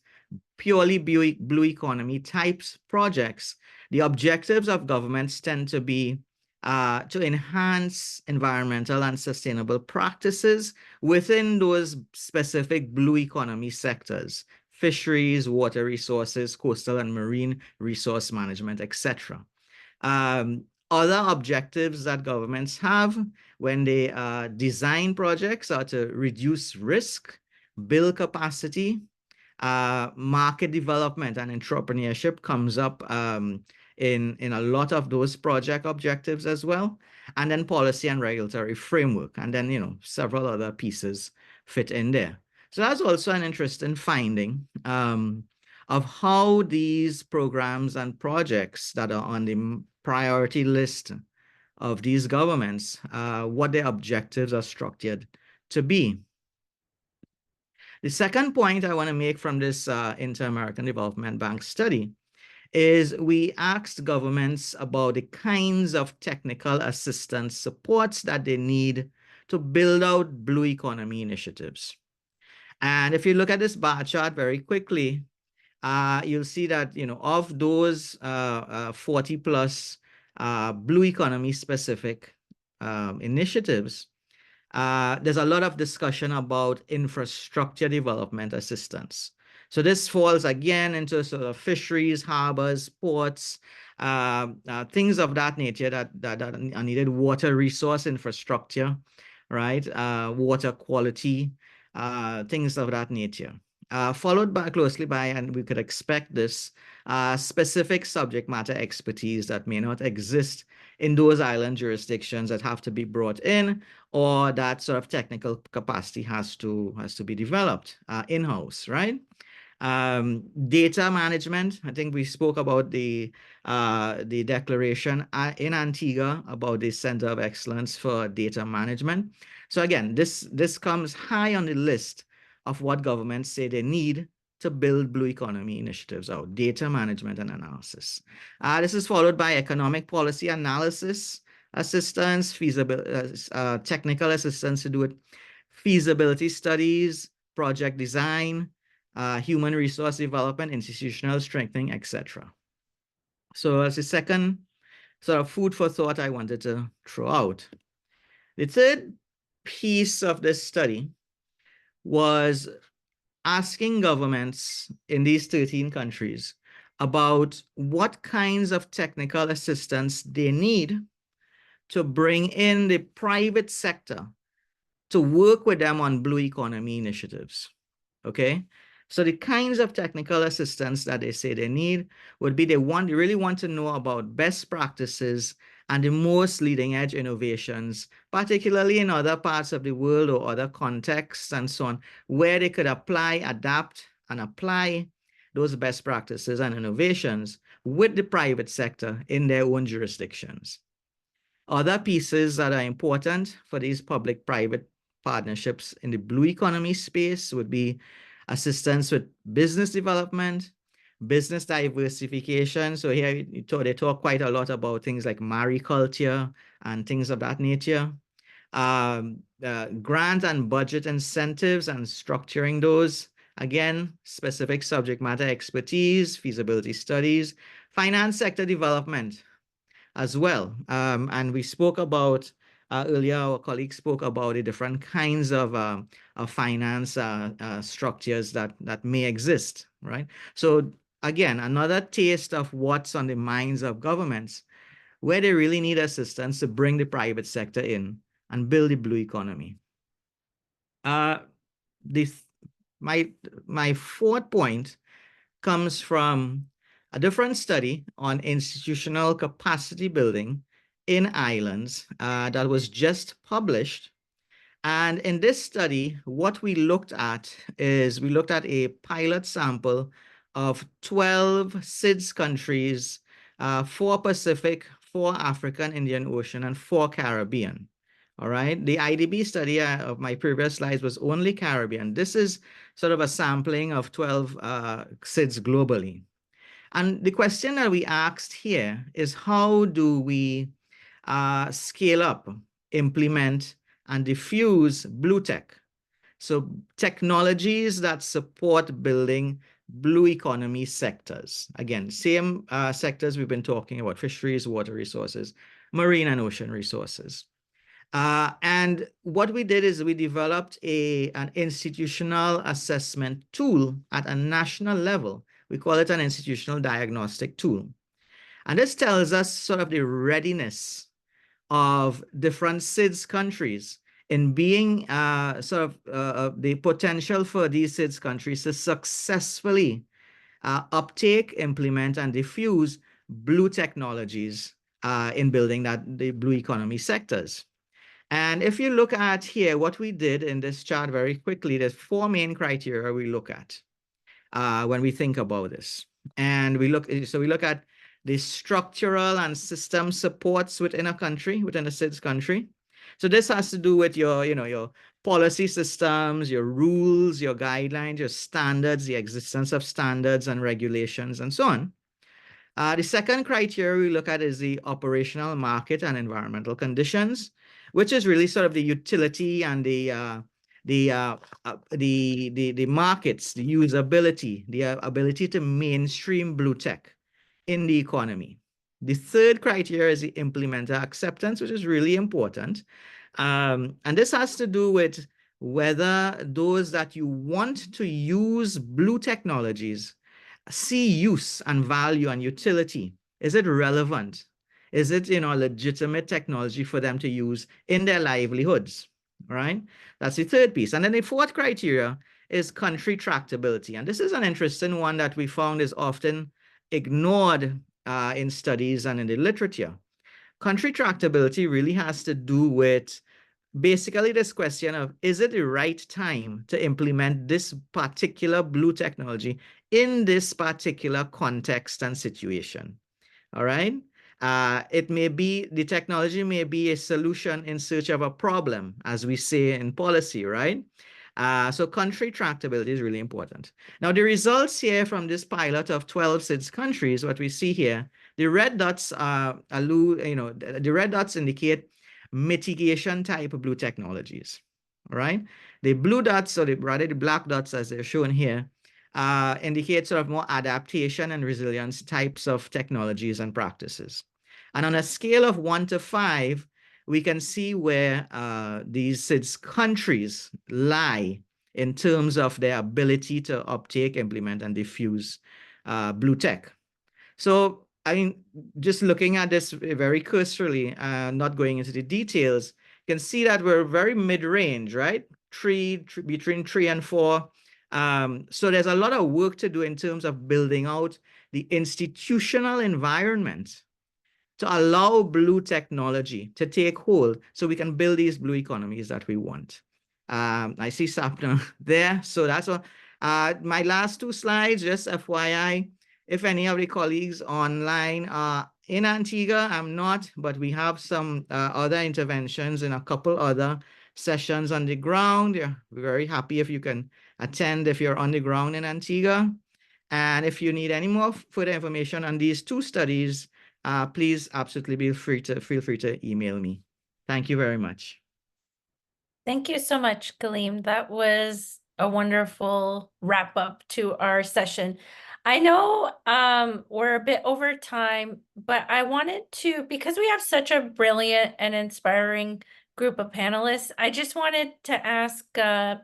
purely blue economy types projects, the objectives of governments tend to be to enhance environmental and sustainable practices within those specific blue economy sectors: fisheries, water resources, coastal and marine resource management, etc. Other objectives that governments have when they design projects are to reduce risk, build capacity, market development and entrepreneurship comes up in a lot of those project objectives as well. And then policy and regulatory framework. And then, several other pieces fit in there. So that's also an interesting finding of how these programs and projects that are on the priority list of these governments, what their objectives are structured to be. The second point I want to make from this Inter-American Development Bank study is we asked governments about the kinds of technical assistance supports that they need to build out blue economy initiatives. And if you look at this bar chart very quickly, you'll see that, of those 40 plus blue economy specific initiatives, there's a lot of discussion about infrastructure development assistance. So this falls again into sort of fisheries, harbors, ports, things of that nature that are needed, water resource infrastructure, right? Water quality, things of that nature. Followed closely by, and we could expect this, specific subject matter expertise that may not exist in those island jurisdictions that have to be brought in, or that sort of technical capacity has to be developed in-house, right? Data management. I think we spoke about the declaration in Antigua about the Center of Excellence for Data Management. So again, this comes high on the list of what governments say they need to build blue economy initiatives out: data management and analysis. This is followed by economic policy analysis assistance, technical assistance to do it, feasibility studies, project design, human resource development, institutional strengthening, etc. So as a second sort of food for thought I wanted to throw out. The third piece of this study was asking governments in these 13 countries about what kinds of technical assistance they need to bring in the private sector to work with them on blue economy initiatives, okay? So the kinds of technical assistance that they say they need would be they really want to know about best practices and the most leading edge innovations, particularly in other parts of the world or other contexts and so on, where they could adapt and apply those best practices and innovations with the private sector in their own jurisdictions. Other pieces that are important for these public-private partnerships in the blue economy space would be assistance with business development, business diversification. So here they talk quite a lot about things like mariculture and things of that nature. Grant and budget incentives and structuring those. Again, specific subject matter expertise, feasibility studies, finance sector development as well. And we spoke about earlier, our colleague spoke about the different kinds of finance structures that may exist, right? So again, another taste of what's on the minds of governments, where they really need assistance to bring the private sector in and build the blue economy. My fourth point comes from a different study on institutional capacity building in islands that was just published. And in this study, what we looked at is we looked at a pilot sample of 12 SIDS countries, 4 Pacific, 4 African, Indian Ocean, and 4 Caribbean. All right. The IDB study of my previous slides was only Caribbean. This is sort of a sampling of 12 SIDS globally. And the question that we asked here is, how do we scale up, implement, and diffuse blue tech. So technologies that support building blue economy sectors. Again, same sectors we've been talking about: fisheries, water resources, marine and ocean resources. And what we did is we developed an institutional assessment tool at a national level. We call it an institutional diagnostic tool. And this tells us sort of the readiness of different SIDS countries in being the potential for these SIDS countries to successfully uptake, implement, and diffuse blue technologies in building the blue economy sectors. And if you look at here, what we did in this chart very quickly, there's 4 main criteria we look at when we think about this. And we look at the structural and system supports within a country, within a SIDS country. So this has to do with your policy systems, your rules, your guidelines, your standards, the existence of standards and regulations, and so on. The second criteria we look at is the operational, market, and environmental conditions, which is really sort of the utility and the markets, the usability, the ability to mainstream blue tech in the economy. The third criteria is the implementer acceptance, which is really important. And this has to do with whether those that you want to use blue technologies see use and value and utility. Is it relevant? Is it, a legitimate technology for them to use in their livelihoods, right? That's the third piece. And then the fourth criteria is country tractability. And this is an interesting one that we found is often ignored in studies and in the literature. Country tractability really has to do with basically this question of, is it the right time to implement this particular blue technology in this particular context and situation? All right. The technology may be a solution in search of a problem, as we say in policy, right? So country tractability is really important. Now, the results here from this pilot of 12 SIDS countries, what we see here, the red dots the red dots indicate mitigation type of blue technologies, all right? The blue dots, or rather the black dots as they're shown here, indicate sort of more adaptation and resilience types of technologies and practices. And on a scale of 1 to 5, we can see where these SIDS countries lie in terms of their ability to uptake, implement, and diffuse blue tech. So, I mean, just looking at this very cursorily, not going into the details, you can see that we're very mid-range, right? Between 3 and 4. So there's a lot of work to do in terms of building out the institutional environment to allow blue technology to take hold so we can build these blue economies that we want. I see Sapna there. So that's all. My last 2 slides, just FYI, if any of the colleagues online are in Antigua, I'm not, but we have some other interventions in a couple other sessions on the ground. Yeah, we're very happy if you can attend if you're on the ground in Antigua. And if you need any more further information on these 2 studies, please absolutely feel free to email me. Thank you very much. Thank you so much, Kaleem. That was a wonderful wrap up to our session. I know we're a bit over time, but I wanted to, because we have such a brilliant and inspiring group of panelists, I just wanted to ask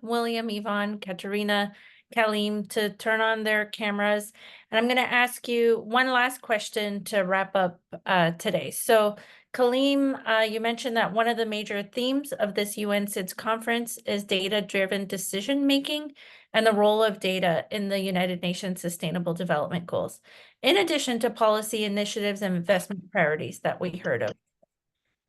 William, Yvonne, Katerina, Kaleem to turn on their cameras. And I'm going to ask you one last question to wrap up today. So Kaleem, you mentioned that one of the major themes of this UN SIDS conference is data-driven decision-making and the role of data in the United Nations Sustainable Development Goals, in addition to policy initiatives and investment priorities that we heard of.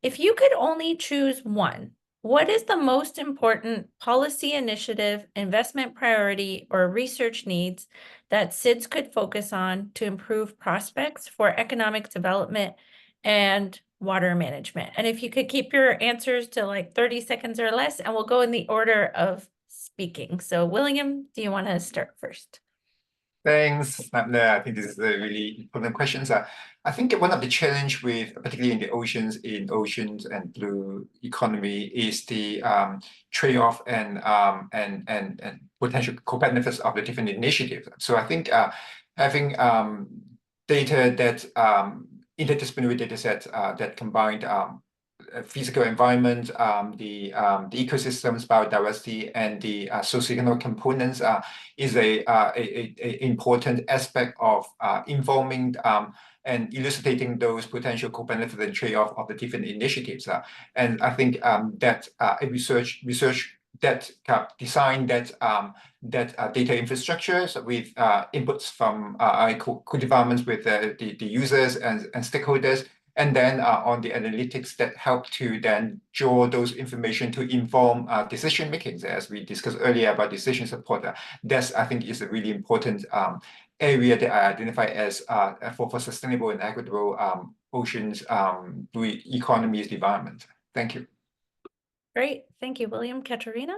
If you could only choose one, what is the most important policy initiative, investment priority, or research needs that SIDS could focus on to improve prospects for economic development and water management? And if you could keep your answers to like 30 seconds or less, and we'll go in the order of speaking. So William, do you want to start first? Thanks, Nabla. I think this is a really important question. I think one of the challenge with, particularly in the oceans and blue economy, is the trade-off and potential co-benefits of the different initiatives. So I think having data that interdisciplinary data set that combined physical environment, the ecosystems, biodiversity, and the socioeconomic components is a important aspect of informing and elucidating those potential co-benefits and trade-off of the different initiatives. And I think that a research that design that data infrastructures with inputs from co-developments with the users and stakeholders, and then on the analytics that help to then draw those information to inform decision makings, as we discussed earlier about decision support. That's, I think, is a really important area that I identify as for sustainable and equitable oceans economies development. Thank you. Great. Thank you, William. Katerina?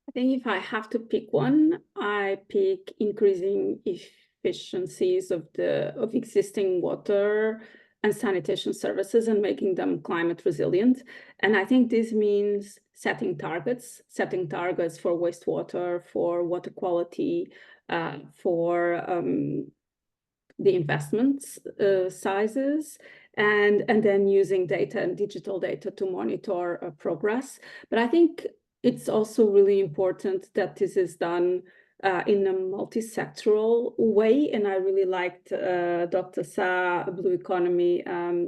I think if I have to pick one, I pick increasing efficiencies of existing water and sanitation services and making them climate resilient. And I think this means setting targets for wastewater, for water quality, for the investments sizes, and then using data and digital data to monitor progress. But I think it's also really important that this is done in a multi-sectoral way. And I really liked Dr. Sa Blue Economy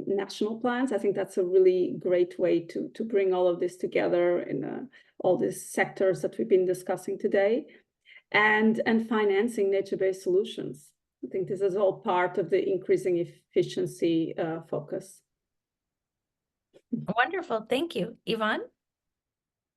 national plans. I think that's a really great way to bring all of this together in all these sectors that we've been discussing today. And financing nature-based solutions. I think this is all part of the increasing efficiency focus. Wonderful. Thank you. Yvonne?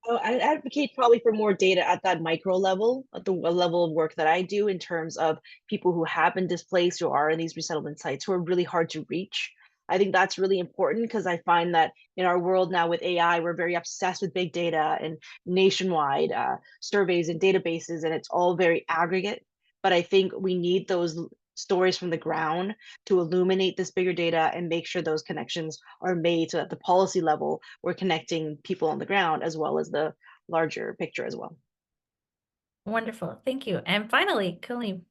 I advocate probably for more data at that micro level, at the level of work that I do, in terms of people who have been displaced, who are in these resettlement sites, who are really hard to reach. I think that's really important because I find that in our world now with AI, we're very obsessed with big data and nationwide surveys and databases, and it's all very aggregate. But I think we need those stories from the ground to illuminate this bigger data and make sure those connections are made so at the policy level, we're connecting people on the ground as well as the larger picture as well. Wonderful. Thank you. And finally, Kaleem.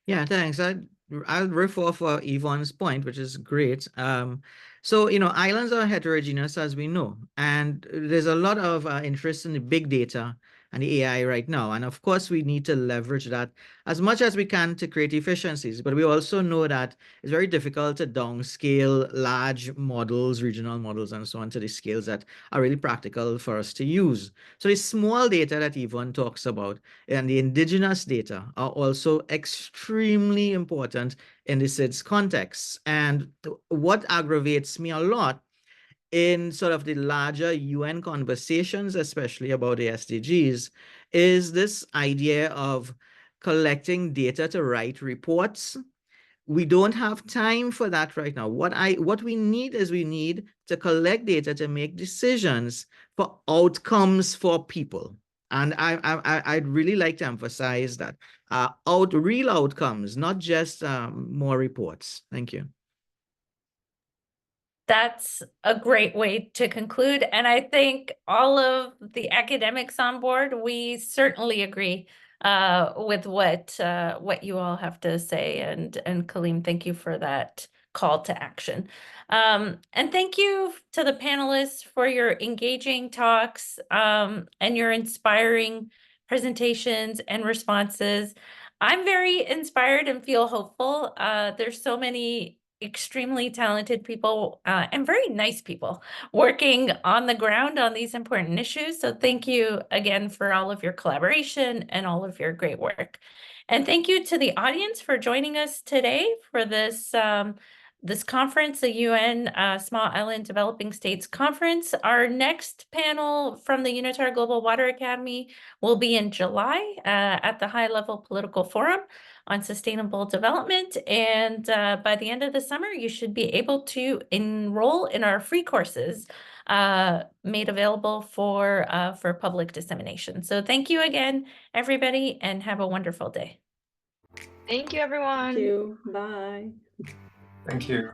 Yeah, thanks. I'll riff off Yvonne's point, which is great. So, islands are heterogeneous, as we know, and there's a lot of interest in the big data and the AI right now. And of course, we need to leverage that as much as we can to create efficiencies. But we also know that it's very difficult to downscale large models, regional models, and so on to the scales that are really practical for us to use. So the small data that Yvonne talks about and the indigenous data are also extremely important in the SIDS context. And what aggravates me a lot in sort of the larger UN conversations, especially about the SDGs, is this idea of collecting data to write reports. We don't have time for that right now. What we need to collect data to make decisions for outcomes for people. And I'd really like to emphasize that real outcomes, not just more reports. Thank you. That's a great way to conclude. And I think all of the academics on board, we certainly agree with what you all have to say. And Kaleem, thank you for that call to action. And thank you to the panelists for your engaging talks and your inspiring presentations and responses. I'm very inspired and feel hopeful. There's so many extremely talented people and very nice people working on the ground on these important issues. So thank you again for all of your collaboration and all of your great work. And thank you to the audience for joining us today for this this conference, the UN Small Island Developing States Conference. Our next panel from the Unitar Global Water Academy will be in July at the High Level Political Forum on Sustainable Development. And by the end of the summer, you should be able to enroll in our free courses made available for public dissemination. So thank you again, everybody, and have a wonderful day. Thank you, everyone. Thank you. Bye. Thank you.